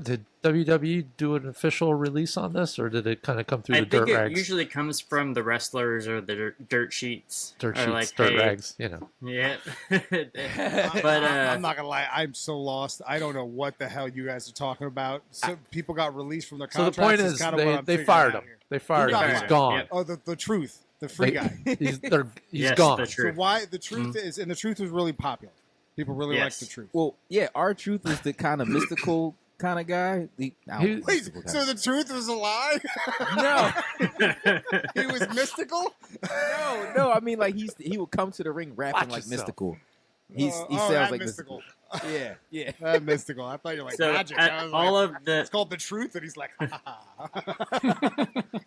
Did WWE do an official release on this, or did it kind of come through I the think dirt it rags? usually comes from the wrestlers or the dirt sheets. Dirt Or sheets, like, dirt hey, rags. Yeah. But uh, I'm not gonna lie, I'm so lost. I don't know what the hell you guys are talking about. So people got released from their So the contracts. point is, kind of what I'm they figuring fired out him. here. They fired He him. got He's fired. gone. Yep. Oh, the truth, the free They- guy. He's Yes, gone. the So truth. why the truth is, and the truth was really popular. People really Yes. like the truth. Well, yeah, R-Truth is the kind of mystical kind of guy. Wait, Mystical so the truth was a lie? No. He was mystical? No, I mean like he would come to the ring rapping Watch like yourself. mystical. Oh, He sounds that like mystical. Yeah. That mystical. I thought you were like So magic. I was all like, of the it's called the truth, and he's like, ha, ha,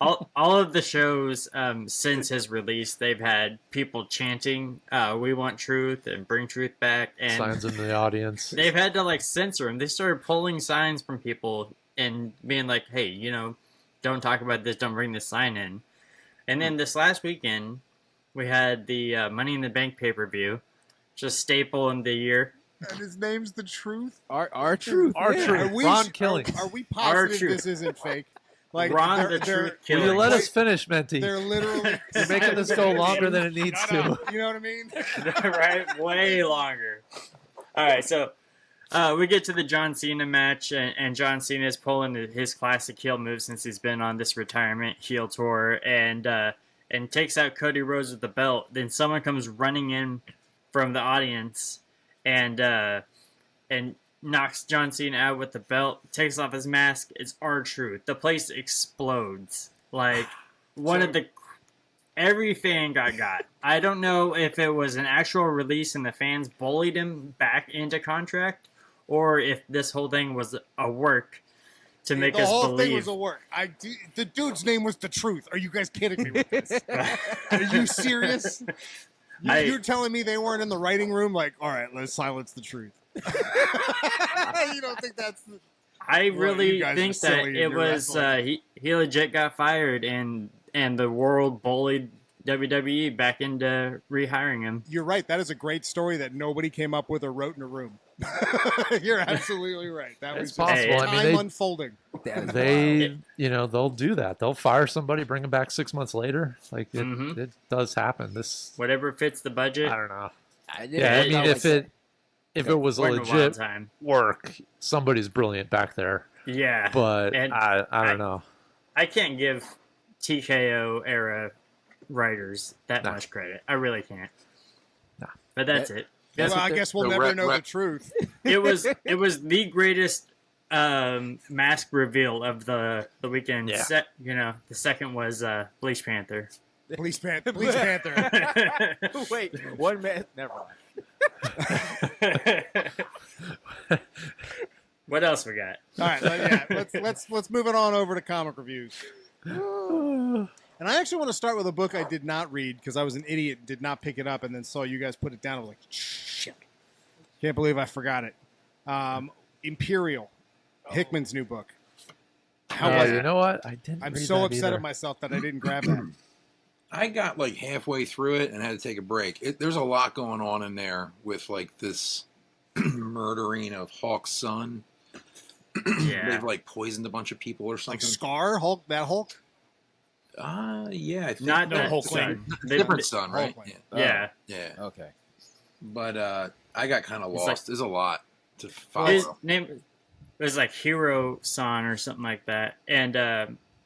ha. all of the shows since his release, they've had people chanting, "We want truth" and "Bring truth back," and Signs in the audience. they've had to like censor him. They started pulling signs from people and being like, "Hey, don't talk about this. Don't bring this sign in." And then this last weekend, we had the Money in the Bank pay-per-view, just staple in the year. And his name's the truth. R-Truth. R-Truth. Are we, Ron Killings. Are we positive R-Truth. this isn't fake? Like Ron they're- the they're- Truth Will you Killings. let us finish, Menti? They're literally You're making this go longer than it needs Shut to. up. You know what I mean? Right? Way longer. All right, so we get to the John Cena match, and John Cena is pulling his classic heel move since he's been on this retirement heel tour, and takes out Cody Rhodes with the belt. Then someone comes running in from the audience, and knocks John Cena out with the belt. Takes off his mask. It's R-Truth. The place explodes. Like every fan got. I don't know if it was an actual release and the fans bullied him back into contract, or if this whole thing was a work to make the us whole thing believe. was a work. The dude's name was the truth. Are you guys kidding me with this? Are you serious? You're telling me they weren't in the writing room? Like, all right, let's silence the truth. You don't think that's? I Well, really you guys think are silly that in it your was wrestling. he legit got fired, and the world bullied WWE back into rehiring him. You're right. That is a great story that nobody came up with or wrote in a room. You're absolutely right. That It's was just possible. time I mean, unfolding. they they'll do that. They'll fire somebody, bring them back 6 months later. Like Mhm. it does happen. This Whatever fits the budget. I don't know. I Yeah, I mean if it was a We're in a wild legit time. work, somebody's brilliant back there. Yeah, But And I don't know. I can't give TKO era writers that Nah. much credit. I really can't. Nah. But that's it. That's Well, I what guess we'll the never rep- know the rep- truth. it was the greatest mask reveal of the weekend. Yeah. The second was Bleach Panther. Police Panther. Wait, one man. Never mind. What else we got? All right, let's move it on over to comic reviews. And I actually want to start with a book I did not read because I was an idiot, did not pick it up, and then saw you guys put it down. I was like, shit. Can't believe I forgot it. Imperial, Hickman's new book. How was You it? know what? I didn't. I'm read so that upset either. at myself that I didn't grab that. I got like halfway through it and had to take a break. There's a lot going on in there with like this murdering of Hawk's son. Yeah. They've like poisoned a bunch of people or Like something. Scar, Hulk, that Hulk? Yeah, I think Not No, that Hulk son. different son, right? Hulkling. Yeah. Yeah. Yeah. Okay. But I got kind of It's lost. like- There's a lot to follow. His name was like Hero Son or something like that. And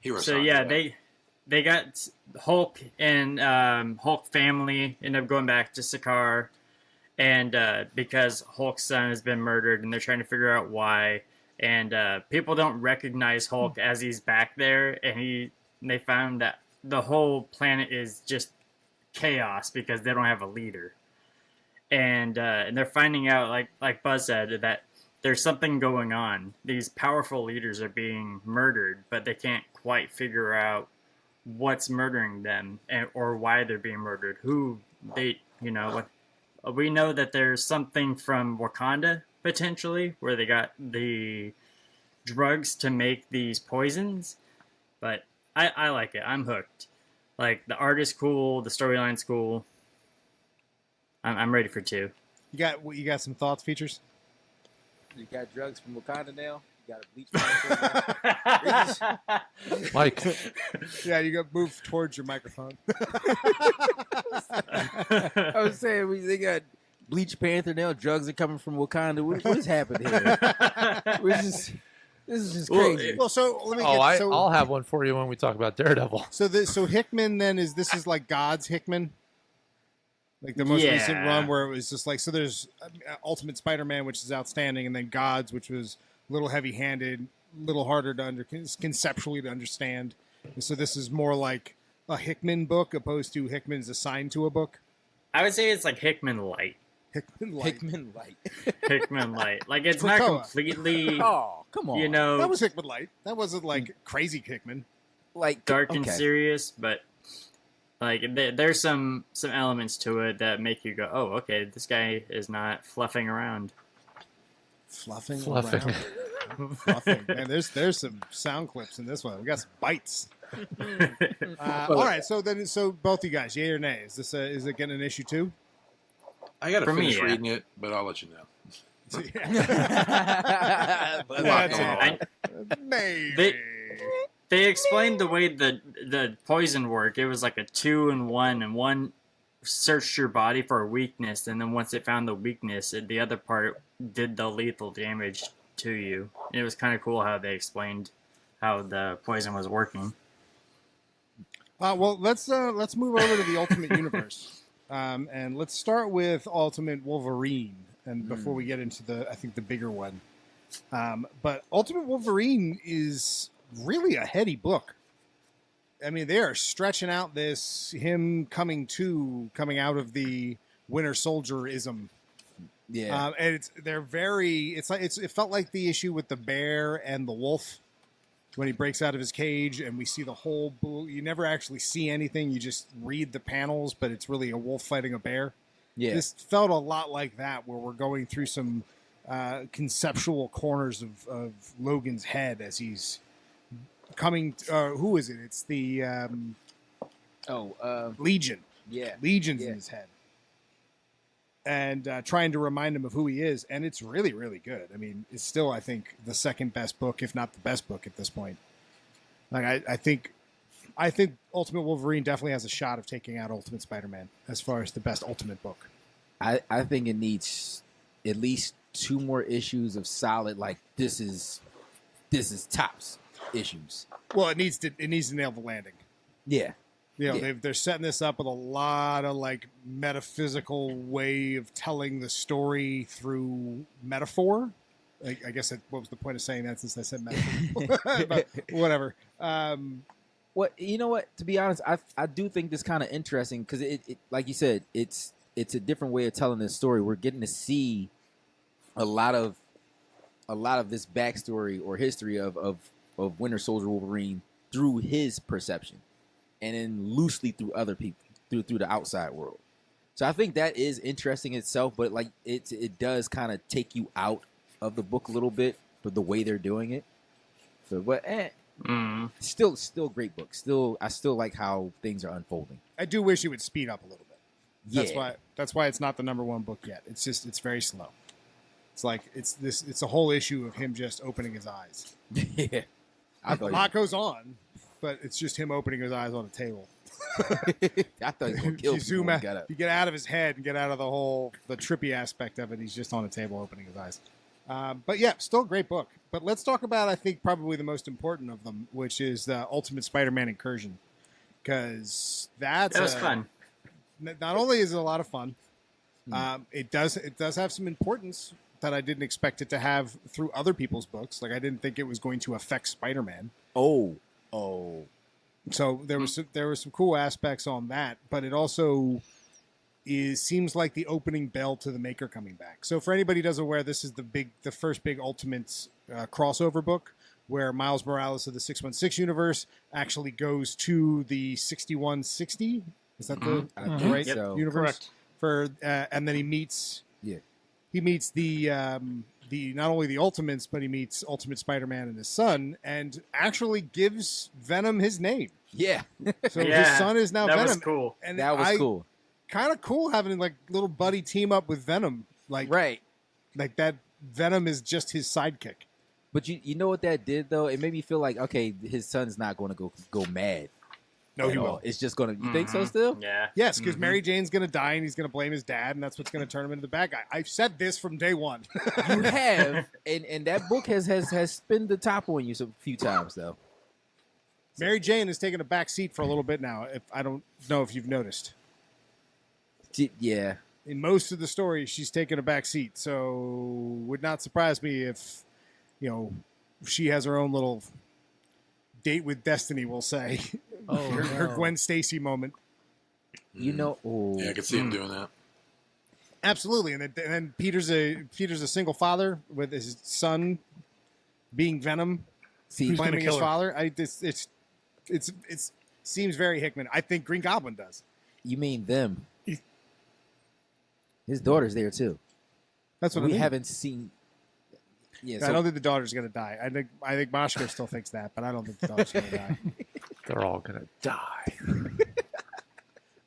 Hero so son, yeah, they got Hulk and Hulk family ended up going back to Sakaar, and because Hulk's son has been murdered, and they're trying to figure out why. And people don't recognize Hulk as he's back there, and they found that the whole planet is just chaos because they don't have a leader, and they're finding out, like Buzz said, that there's something going on. These powerful leaders are being murdered, but they can't quite figure out what's murdering them or why they're being murdered. Who they, we know that there's something from Wakanda potentially where they got the drugs to make these poisons, but I like it. I'm hooked. Like, the art is cool, the storyline's cool. I'm ready for 2. You got some thoughts, Features? You got drugs from Wakanda now. You got a bleach. Mike. Yeah, you got move towards your microphone. I was saying they got Bleach Panther now. Drugs are coming from Wakanda. What is happening here? This is just crazy. Well, so let me get. I'll have one for you when we talk about Daredevil. So Hickman then this is like God's Hickman, like the most recent run where it was just like, so there's Ultimate Spider-Man, which is outstanding, and then God's, which was a little heavy-handed, a little harder to conceptually to understand. And so this is more like a Hickman book opposed to Hickman's assigned to a book. I would say it's like Hickman Light. Hickman Light. Hickman Light. Like, it's not completely. Oh, come on. That was Hickman Light. That wasn't like crazy Hickman. Like dark and serious, but like there's some elements to it that make you go, oh, okay, this guy is not fluffing around. Fluffing. Around. Fluffing. Man, there's some sound clips in this one. We got some bites. All right, so both you guys, yay or nay? Is it getting an issue 2? I got to finish reading it, but I'll let you know. Maybe. They explained the way the poison worked. It was like a 2-in-1, and one searched your body for a weakness, and then once it found the weakness, the other part did the lethal damage to you. It was kind of cool how they explained how the poison was working. Well, let's move over to the Ultimate Universe. And let's start with Ultimate Wolverine, and before we get into the bigger one. But Ultimate Wolverine is really a heady book. I mean, they are stretching out him coming out of the Winter Soldier-ism. Yeah. And it felt like the issue with the bear and the wolf when he breaks out of his cage, and we see the whole you never actually see anything, you just read the panels, but it's really a wolf fighting a bear. Yeah. This felt a lot like that, where we're going through some conceptual corners of Logan's head as he's coming. Who is it? It's the Legion. Yeah. Legion's in his head. And trying to remind him of who he is, and it's really, really good. I mean, it's still, I think, the second best book, if not the best book at this point. Like, I think Ultimate Wolverine definitely has a shot of taking out Ultimate Spider-Man as far as the best Ultimate book. I think it needs at least 2 more issues of solid, like, this is tops issues. Well, it needs to nail the landing. Yeah. They're setting this up with a lot of like metaphysical way of telling the story through metaphor. I guess what was the point of saying that, since I said metaphor? But whatever. You know what? To be honest, I do think this kind of interesting because it like you said, it's a different way of telling this story. We're getting to see a lot of this backstory or history of Winter Soldier Wolverine through his perception. And then loosely through other people, through the outside world. So I think that is interesting itself, but like it does kind of take you out of the book a little bit for the way they're doing it. So, but still great book. I still like how things are unfolding. I do wish it would speed up a little bit. Yeah. That's why it's not the number 1 book yet. It's very slow. It's like it's a whole issue of him just opening his eyes. Yeah. A lot goes on. But it's just him opening his eyes on a table. I thought he was going to kill you zoom out, you get out of his head and get out of the trippy aspect of it. He's just on a table opening his eyes. But yeah, still a great book. But let's talk about, I think, probably the most important of them, which is the Ultimate Spider-Man Incursion. Because that was fun. Not only is it a lot of fun, it does have some importance that I didn't expect it to have through other people's books. Like, I didn't think it was going to affect Spider-Man. Oh, So there were some cool aspects on that, but it also seems like the opening bell to the Maker coming back. So for anybody who doesn't aware, this is the first big Ultimates crossover book where Miles Morales of the 616 universe actually goes to the 6160. Is that the right universe? Correct. And then he meets the not only the Ultimates, but he meets Ultimate Spider-Man and his son, and actually gives Venom his name. Yeah. So his son is now Venom. That was cool. And That was cool. Kind of cool having like little buddy team up with Venom, like that. Venom is just his sidekick. But you know what that did though? It made me feel like, okay, his son's not going to go mad. No, he will. It's just going to. You think so? Still? Yeah. Yes, because Mary Jane's going to die, and he's going to blame his dad, and that's what's going to turn him into the bad guy. I've said this from day one. You have, and that book has spun the top on you a few times though. Mary Jane has taken a back seat for a little bit now. If I don't know if you've noticed. Yeah. In most of the story, she's taken a back seat, so would not surprise me if, she has her own little date with destiny, we'll say. Her Gwen Stacy moment. Oh. Yeah, I could see him doing that. Absolutely, and then Peter's a single father with his son being Venom, blaming his father. It seems very Hickman. I think Green Goblin does. You mean them? His daughter's there too. That's what we I mean. haven't seen. Yeah, I don't think the daughter's gonna die. I think Moshko still thinks that, but I don't think the daughter's gonna die. They're all gonna die.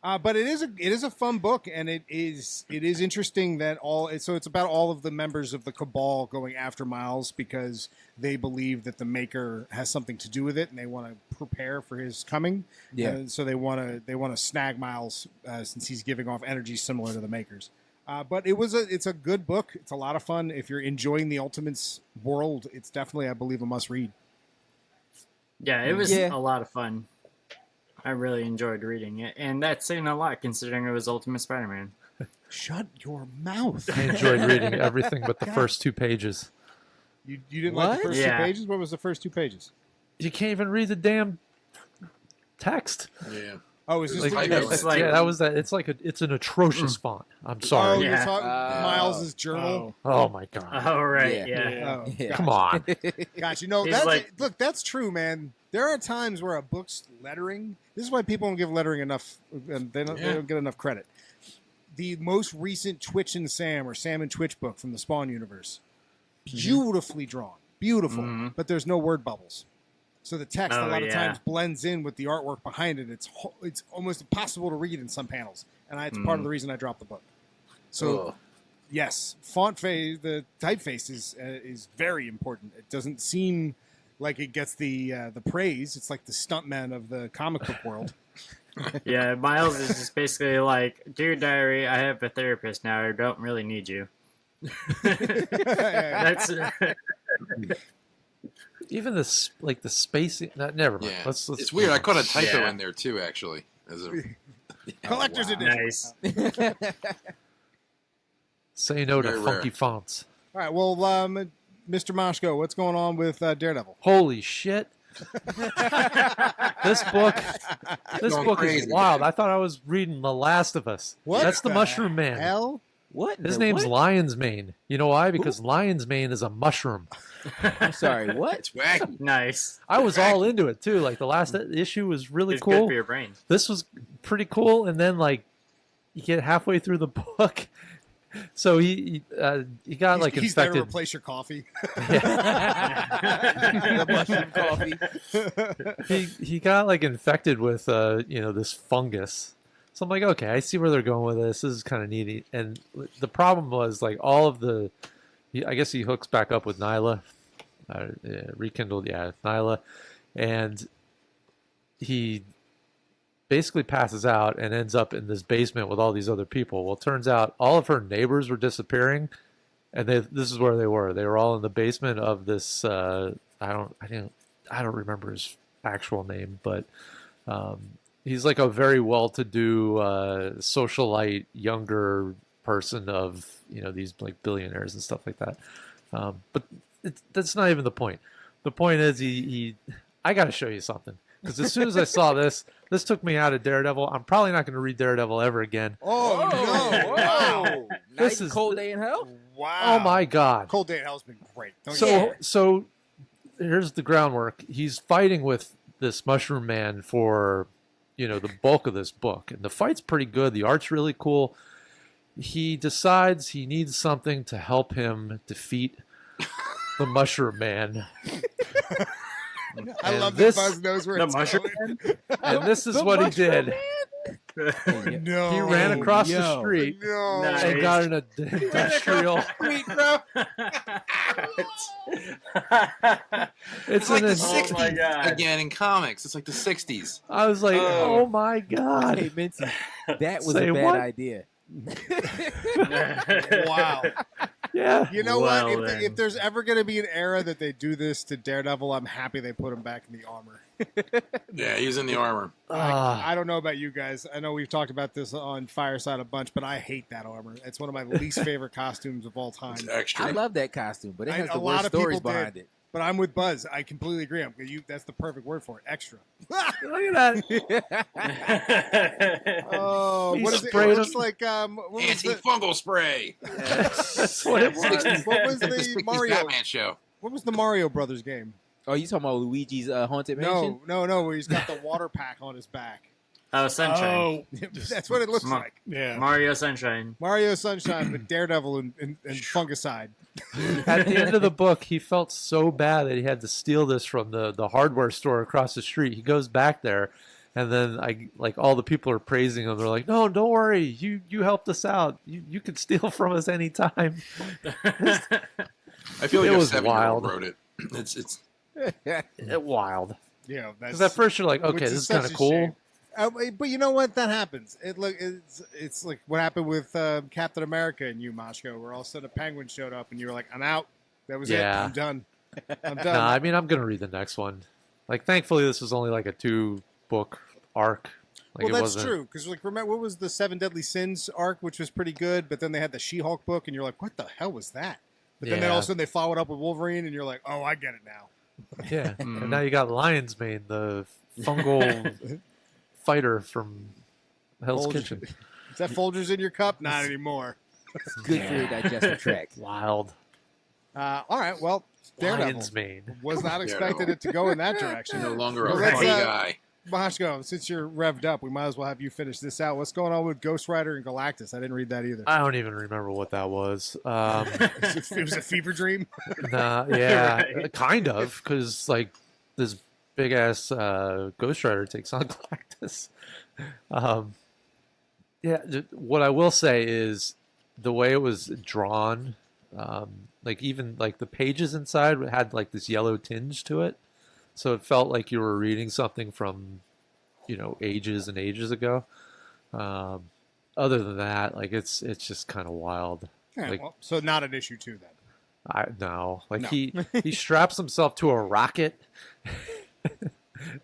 But it is a fun book, and it is interesting that it's about all of the members of the Cabal going after Miles because they believe that the Maker has something to do with it, and they want to prepare for his coming. Yeah. So they want to snag Miles since he's giving off energy similar to the Makers. But it's a good book. It's a lot of fun. If you're enjoying the Ultimates world, it's definitely, I believe, a must read. Yeah, it was a lot of fun. I really enjoyed reading it, and that's saying a lot considering it was Ultimate Spider-Man. Shut your mouth. I enjoyed reading everything but the first 2 pages. You didn't like the first 2 pages? What was the first 2 pages? You can't even read the damn text. Yeah. Oh, is this it's an atrocious font. I'm sorry. Oh, you're talking Miles's journal. Oh my god. Oh right, yeah. Come on. Gotcha. That's true, man. There are times where a book's lettering. This is why people don't give lettering enough. They don't get enough credit. The most recent Twitch and Sam or Sam and Twitch book from the Spawn universe, beautifully drawn, beautiful, but there's no word bubbles. So the text a lot of times blends in with the artwork behind it. It's almost impossible to read in some panels, and it's part of the reason I dropped the book. So, yes, the typeface is very important. It doesn't seem like it gets the praise. It's like the stuntman of the comic book world. Yeah, Miles is just basically like, "Dear diary, I have a therapist now. I don't really need you." That's. Even the spacing. Never mind. Yeah. Let's it's weird. I caught a typo in there too, actually. Collector's edition. Nice. Say no to Very funky rare. fonts. All right. Well, Mr. Moshko, what's going on with Daredevil? Holy shit! This book is wild. I thought I was reading The Last of Us. What? That's the Mushroom Man. Hell? What? His name's Lion's Mane. You know why? Because Lion's Mane is a mushroom. I'm sorry. What? It's wacky. Nice. I was all into it too. Like the last issue was really It's cool. good for your brain. This was pretty cool, and then like you get halfway through the book, so he got He's like there to infected. replace your coffee. The mushroom coffee. He got like infected with this fungus. So I'm like, okay, I see where they're going with this. This is kind of neat. And the problem was like all of I guess he hooks back up with Nyla, rekindled, Nyla, and he basically passes out and ends up in this basement with all these other people. Well, it turns out all of her neighbors were disappearing, and this is where they were. They were all in the basement of this. I don't remember his actual name, but he's like a very well-to-do socialite, younger person of these like billionaires and stuff like that. But that's not even the point. The point is I got to show you something. Because as soon as I saw this took me out of Daredevil. I'm probably not going to read Daredevil ever again. Oh, no. Wow. This Nice is- cold day in hell. Wow. Oh my God. Cold Day in Hell's been great. Don't So you- so here's the groundwork. He's fighting with this Mushroom Man for, the bulk of this book. And the fight's pretty good. The art's really cool. He decides he needs something to help him defeat the Mushroom Man. I and love this- that Buzz knows where The it's mushroom going. And this is what he did. No. He ran across the Yo. street No. Nice. and got an industrial. It's like the an- 60s Oh my God. again in comics. It's like the 60s. I was like, oh my God. Hey, Mincy, that was Say a bad what? idea. Wow. Yeah. You know Well, what? then. If there's ever going to be an era that they do this to Daredevil, I'm happy they put him back in the armor. Yeah, he's in the armor. I don't know about you guys. I know we've talked about this on Fireside a bunch, but I hate that armor. It's one of my least favorite costumes of all time. It's extra. I love that costume, but it has A the lot worst of people stories did. behind it. But I'm with Buzz. I completely agree. That's the perfect word for it. Extra. Look at that. Oh, He what is it? It sprayed looks him. like what was the, Antifungal spray. That's what it was. what was The the 60s Mario? Batman show. What was the Mario Brothers game? Oh, you talking about Luigi's Haunted Mansion? No. Where he's got the water pack on his back. Oh, Sunshine. Oh, That's what it looks Ma- like. yeah. Mario Sunshine. Mario Sunshine with Daredevil and Fungicide. At the end of the book, he felt so bad that he had to steal this from the hardware store across the street. He goes back there, and then all the people are praising him. They're like, "No, don't worry. You helped us out. You can steal from us anytime." I feel like It a was 7-year-old wild. wrote it. It's Wild. Yeah, that's Because at first you're like, which okay, is this is such kind a of cool. shame. But you know what? That happens. It's like what happened with Captain America and you, Mashko, where all of a sudden a penguin showed up and you were like, I'm out. That was Yeah. it. I'm done. I'm done. Nah, I mean, I'm gonna read the next one. Like, thankfully, this was only like a 2-book arc. Like, well, it that's wasn't. true. Because remember what was the Seven Deadly Sins arc, which was pretty good, but then they had the She-Hulk book, and you're like, what the hell was that? But then all Yeah. of a sudden they followed up with Wolverine, and you're like, oh, I get it now. Yeah, Mm. and now you got Lion's Mane, the fungal fighter from Hell's Folgers. Kitchen. Is that Folgers in your cup? Not anymore. It's good for your digestive tract. Wild. All right, well, Daredevil. Lion's Mane. Was not expecting it to go in that direction. no longer a Well, let's, funny guy. Mashko, since you're revved up, we might as well have you finish this out. What's going on with Ghost Rider and Galactus? I didn't read that either. I don't even remember what that was. It was a fever dream. Nah, yeah, Right. kind of, because like this big ass Ghost Rider takes on Galactus. What I will say is the way it was drawn, like even like the pages inside had like this yellow tinge to it, so it felt like you were reading something from, ages and ages ago. Other than that, like it's just kind of wild. Yeah, Like- well, so not an issue too then. No. No. He straps himself to a rocket,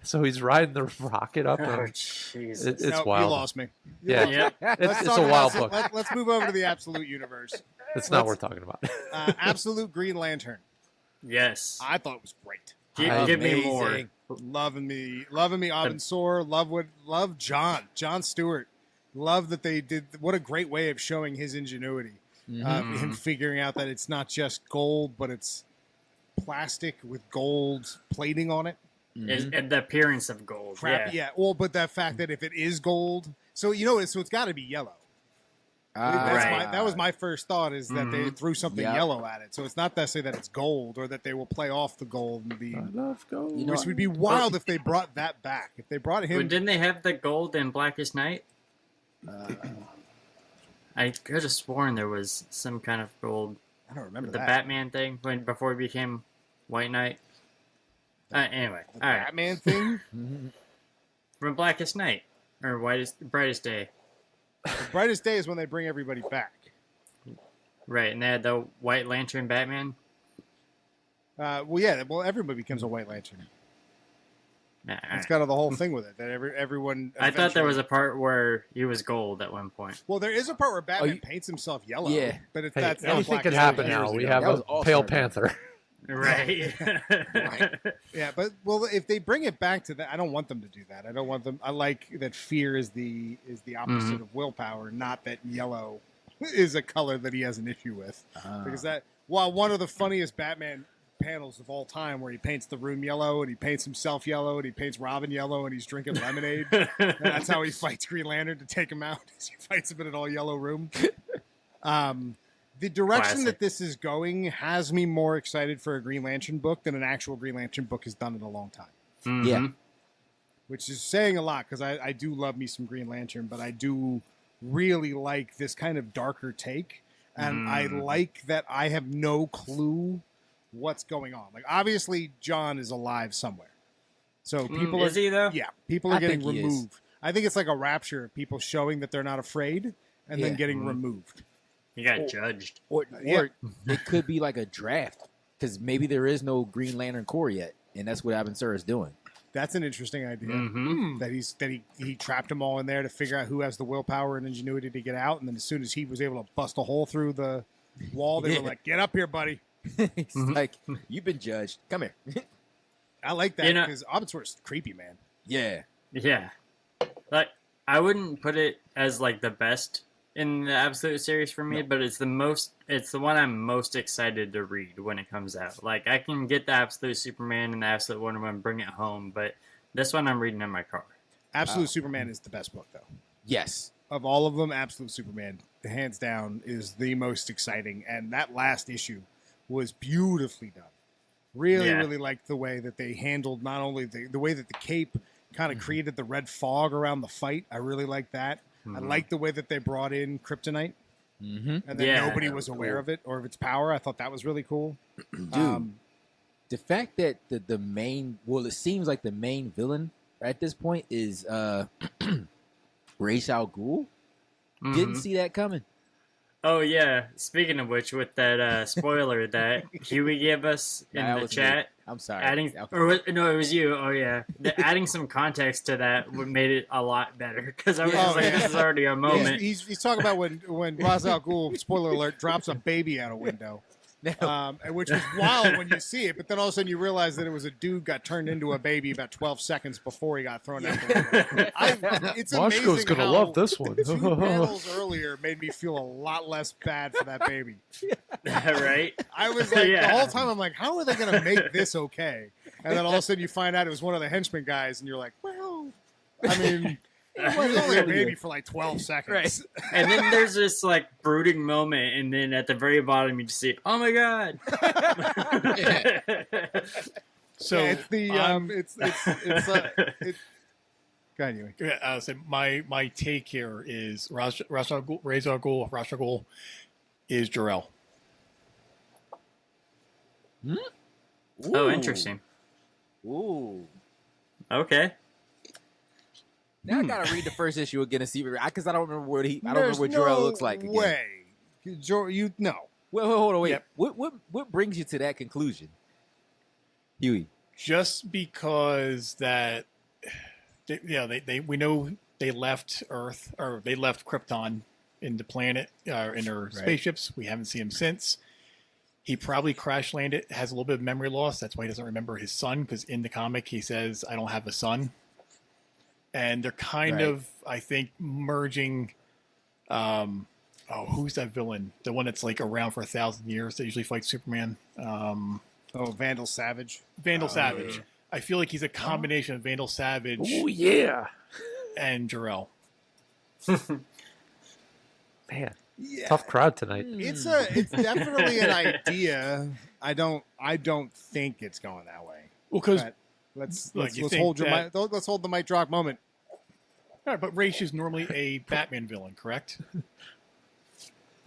so he's riding the rocket up. Oh, And Jesus. it's No, wild. You lost me. Yeah, Yep. it's talk a about wild some- book. Let's move over to the Absolute Universe. It's not let's- worth talking about. Absolute Green Lantern. Yes. I thought it was great. Give me more. Amazing. Loving me, Abin Sur. Love John Stewart. Love that they did. What a great way of showing his ingenuity. Him figuring out that it's not just gold, but it's plastic with gold plating on it. And the appearance of gold. Crap, yeah. Well, but that fact that if it is gold, so it's got to be yellow. Right. That was my first thought, is that they threw something Yep. yellow at it. So it's not necessarily that it's gold or that they will play off the gold and be. I love gold. You know- Which would be wild if they brought that back. If they brought But him. didn't they have the gold in Blackest Night? I could have sworn there was some kind of gold. I don't remember The that. Batman thing before he became White Knight. Anyway, The all right. Batman thing. From Blackest Night or Brightest Day, The brightest day is when they bring everybody back. right? And they had the White Lantern Batman. Well, yeah. Well, everybody becomes a White Lantern. Nah, That's kind of the whole thing with it. That everyone. I thought there was eventually- a part where he was gold at one point. Well, there is a part where Batman you- paints himself yellow. Yeah. but Hey, that's not anything Black could Panther happen years now. We ago. have That was a All-Star Pale Batman. Panther. Right. Right. Yeah, but well, if they bring it back to that, I don't want them to do that. I don't want them. I like that fear is the opposite of willpower, not that yellow is a color that he has an issue with. Because that, while one of the funniest Batman panels of all time, where he paints the room yellow and he paints himself yellow and he paints Robin yellow and he's drinking lemonade. And that's how he fights Green Lantern to take him out. He fights him in an all yellow room. The direction Classic. that this is going has me more excited for a Green Lantern book than an actual Green Lantern book has done in a long time. Mhm. Yeah. Which is saying a lot, because I do love me some Green Lantern, but I do really like this kind of darker take. And I like that I have no clue what's going on. Like, obviously, John is alive somewhere. So people Is he, though? Yeah, people are I getting think he is. removed. I think it's like a rapture of people showing that they're not afraid and then Yeah. getting removed. He got judged. Or Yeah. it could be like a draft because maybe there is no Green Lantern Corps yet, and that's what Abin is doing. That's an interesting idea. Mm-hmm. That he trapped them all in there to figure out who has the willpower and ingenuity to get out, and then as soon as he was able to bust a hole through the wall, they were like, "Get up here, buddy." He's like, "You've been judged. Come here." I like that You know- because Abbotsford's creepy, man. Yeah. Yeah. Like, I wouldn't put it as, like, the best in the Absolute series for me, but it's the one I'm most excited to read when it comes out. Like, I can get the Absolute Superman and the Absolute Wonder Woman, bring it home, but this one I'm reading in my car. Absolute Superman is the best book, though. Yes. Of all of them, Absolute Superman, hands down, is the most exciting. And that last issue was beautifully done. Really, Yeah. really liked the way that they handled not only the way that the cape kind of created the red fog around the fight. I really liked that. I liked the way that they brought in Kryptonite. Mm-hmm. And then Yeah. nobody was aware of it or of its power. I thought that was really cool. Dude, the fact that the main, well, it seems like the main villain at this point is Ra's al Ghul. Didn't see that coming. Oh, yeah. Speaking of which, with that spoiler that Huey gave us in That the was me. chat, I'm sorry. adding, That or no, it was you. Oh, yeah. Adding some context to that made it a lot better, because I was just like, this is already a moment. He's talking about when Ra's al Ghul, spoiler alert, drops a baby out a window. And which was wild when you see it, but then all of a sudden you realize that it was a dude got turned into a baby about 12 seconds before he got thrown out the window. It's Moshko's amazing gonna how love this one. 2 panels earlier made me feel a lot less bad for that baby. Right? I was like, Yeah. the whole time I'm like, how are they going to make this okay? And then all of a sudden you find out it was one of the henchmen guys, and you're like, well, I mean, he was only a baby for like 12 seconds. And then there's this, like, brooding moment, and then at the very bottom you just see, oh my god! So Yeah, it's the go ahead, Huey. so my take here is Ra's al Ghul is Jor-El. Oh, interesting. Ooh. Okay. Now I gotta read the first issue again to see because I don't remember what I don't remember There's what Jor-El no looks like again. way. You no. Wait, hold on, wait. Yep. What brings you to that conclusion, Huey? Just because that, we know they left Earth or they left Krypton in the planet in their spaceships. We haven't seen him since. He probably crash landed, has a little bit of memory loss. That's why he doesn't remember his son, because in the comic he says, "I don't have a son." And they're kind of, I think, merging. Who's that villain? The one that's like around for 1,000 years that usually fights Superman. Vandal Savage. Vandal Savage. Yeah. I feel like he's a combination of Vandal Savage. Oh yeah, and Jor-El. Man, Yeah. tough crowd tonight. It's definitely an idea. I don't think it's going that way. Well, because let's hold the mic drop moment. All right, but Ra's is normally a Batman villain, correct?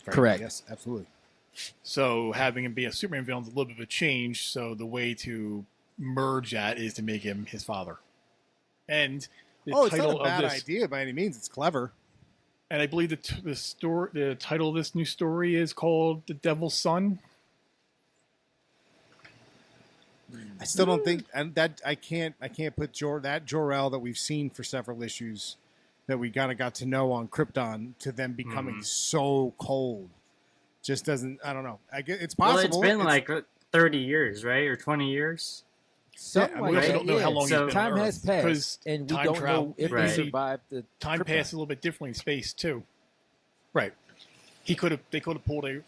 Correct. Yes, absolutely. So having him be a Superman villain is a little bit of a change. So the way to merge that is to make him his father. And the it's title not a bad of this, idea by any means. It's clever. And I believe the title of this new story is called "The Devil's Son." I still don't think, and that I can't put Jor-El that we've seen for several issues that we kind of got to know on Krypton to them becoming so cold. Just doesn't. I don't know. I get it's possible. Well, 30 years, right? Or 20 years? Yeah, we also don't know how long So- he's been on time has Earth, passed, 'cause and we time don't travel- know if Right. he survived the time Krypton. passes a little bit differently in space too. Right. They could have pulled a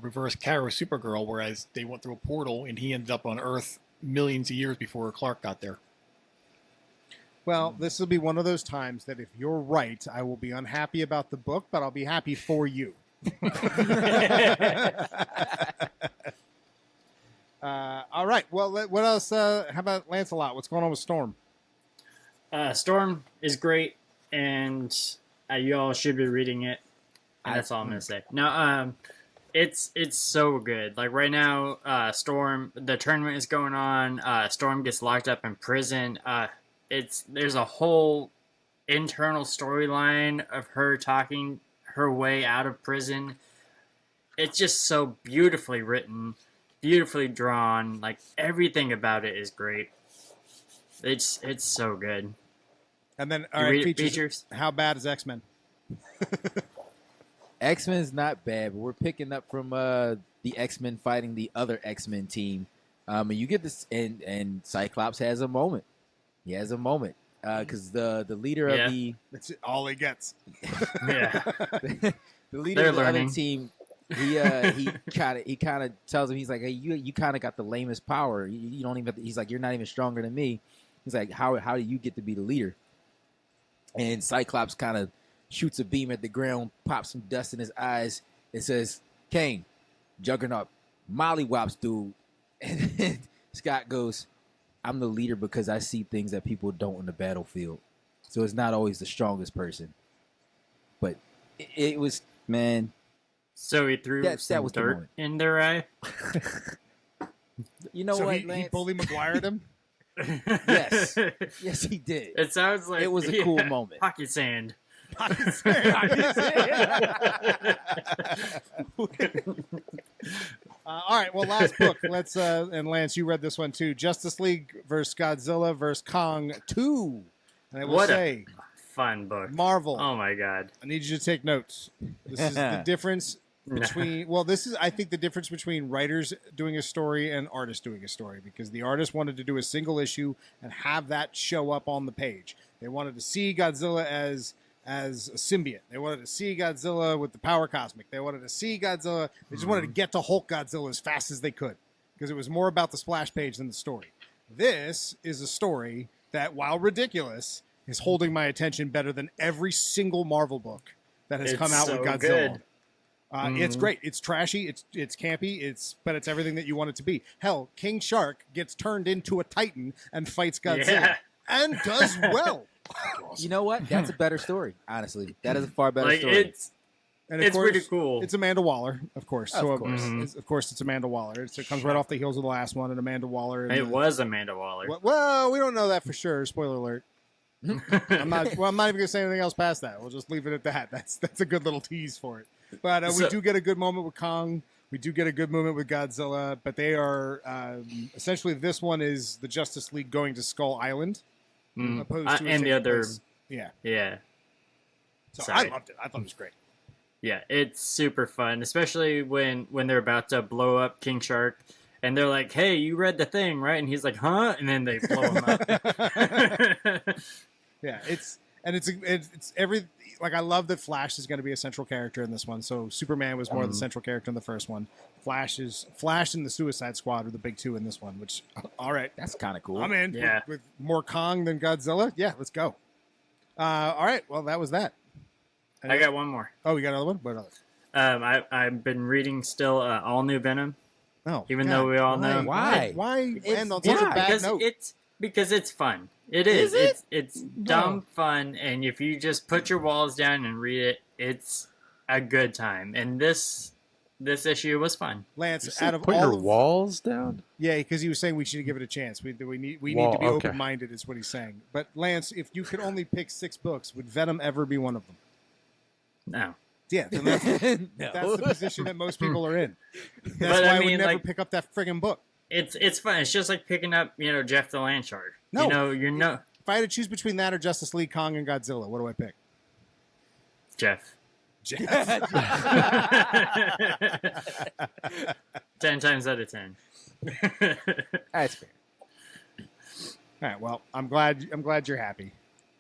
reverse Kara Supergirl, whereas they went through a portal and he ended up on Earth millions of years before Clark got there. Well, this will be one of those times that if you're right, I will be unhappy about the book, but I'll be happy for you. All right. Well, what else? How about Lancelot? What's going on with Storm? Storm is great, and you all should be reading it. And that's all I'm gonna say. No, it's so good. Like right now, Storm, the tournament is going on. Storm gets locked up in prison. There's a whole internal storyline of her talking her way out of prison. It's just so beautifully written, beautifully drawn. Like everything about it is great. It's so good. And then, You all right, read features. features? How bad is X-Men? X-Men is not bad, but we're picking up from the X-Men fighting the other X-Men team. And you get this, and Cyclops has a moment. He has a moment because the leader Yeah. of the That's all he gets. Yeah. the leader They're of the learning. other team, he kind of tells him, he's like, hey, you kind of got the lamest power. You don't even. He's like, you're not even stronger than me. He's like, how do you get to be the leader? And Cyclops kind of shoots a beam at the ground, pops some dust in his eyes, and says, Kane, Juggernaut, mollywops, dude. And then Scott goes, I'm the leader because I see things that people don't in the battlefield. So it's not always the strongest person. But it was, man, So he threw That some was the dirt moment. in their eye. you know So what, he Lance? Bully McGuire'd him? Yes. Yes, he did. It sounds like It was a cool moment. Pocket sand. All right, well, last book. Let's and Lance, you read this one too. Justice League versus Godzilla versus Kong 2. And I will What a say, fun book. Marvel. Oh my god. I need you to take notes. This is the difference between. Well, this is I think the difference between writers doing a story and artists doing a story, because the artist wanted to do a single issue and have that show up on the page. They wanted to see Godzilla as a symbiote. They wanted to see Godzilla with the power cosmic. They wanted to see Godzilla. They just wanted to get to Hulk Godzilla as fast as they could, because it was more about the splash page than the story. This is a story that, while ridiculous, is holding my attention better than every single Marvel book that has It's come out so with Godzilla. good. It's great. It's trashy. It's campy. But it's everything that you want it to be. Hell, King Shark gets turned into a Titan and fights Godzilla Yeah. and does well. You know what? That's a better story, honestly. That is a far better Like story. And It's pretty cool. It's Amanda Waller, of course. So Of course. of course, it's Amanda Waller. It comes right off the heels of the last one, and Amanda Waller. And It was Amanda Waller. Well, we don't know that for sure. Spoiler alert. I'm not even going to say anything else past that. We'll just leave it at that. That's a good little tease for it. But we So- do get a good moment with Kong. We do get a good moment with Godzilla. But they are essentially, this one is the Justice League going to Skull Island, opposed to it and the taking other. place- Yeah. Yeah. So Sorry. I loved it. I thought it was great. Yeah, it's super fun, especially when they're about to blow up King Shark, and they're like, "Hey, you read the thing, right?" And he's like, "Huh?" And then they blow him up. Yeah, it's every, like, I love that Flash is going to be a central character in this one. So Superman was more the central character in the first one. Flash and the Suicide Squad are the big two in this one. Which, all right, That's kind of cool. I'm in. Yeah. With more Kong than Godzilla. Yeah, let's go. All right, well, that was that. I got one more. Oh, you got another one? What other? I've been reading still All New Venom, No, even though we all know Why? Why It's- end on such a why? bad because note? it's fun. It is. Is it? It's dumb fun, and if you just put your walls down and read it, it's a good time. And this issue was fun. Lance, out of Put all your of- walls down. Yeah, because he was saying we should give it a chance. We need Well, to be okay. open-minded, is what he's saying. But Lance, if you could only pick 6 books, would Venom ever be one of them? No. Yeah, then that's the position that most people are in. That's why I would never pick up that friggin' book. It's fun. It's just like picking up, Jeff the Land Shark. No. If I had to choose between that or Justice League, Kong, and Godzilla, what do I pick? Jeff. Jeff. 10 times out of 10. That's fair. All right. Well, I'm glad you're happy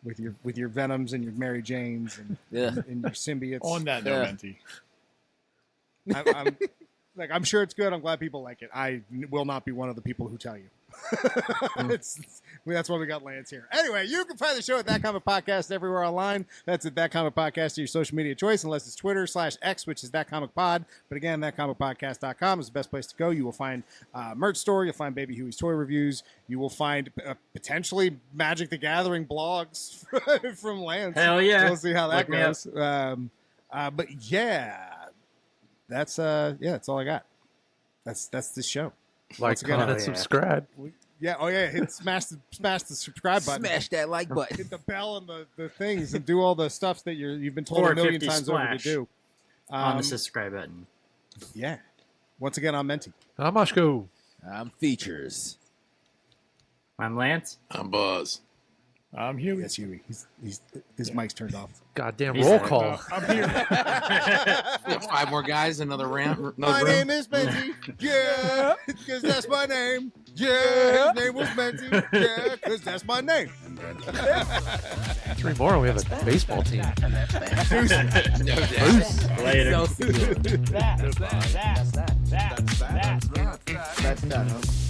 with your Venoms and your Mary Janes and, and your symbiotes. On that note, Yeah. Menti. I'm sure it's good. I'm glad people like it. I will not be one of the people who tell you. That's why we got Lance here. Anyway, you can find the show at That Comic Podcast everywhere online. That's at That Comic Podcast to your social media choice, unless it's Twitter/X, which is That Comic Pod. But again, thatcomicpodcast.com is the best place to go. You will find merch store. You'll find Baby Huey's toy reviews. You will find potentially Magic the Gathering blogs from Lance. Hell yeah. We'll see how that Look me up. goes. But yeah, that's all I got. That's this show. Like, Once again, comment, yeah. subscribe. Yeah, oh yeah, smash the subscribe button. Smash that like button. Hit the bell and the things and do all the stuff that you've been told a million 450 times over to splash. do. On the subscribe button. Yeah. Once again, I'm Menti. I'm Mashko. I'm Features. I'm Lance. I'm Buzz. I'm Huey. That's Huey. His mic's turned off. Goddamn He's roll there. call. I'm here. We have 5 more guys, another round. My name is Menti. Yeah, because that's my name. Yeah, his name was Menti. Yeah, because that's my name. 3 more and we have a baseball team. Later. That's that, huh?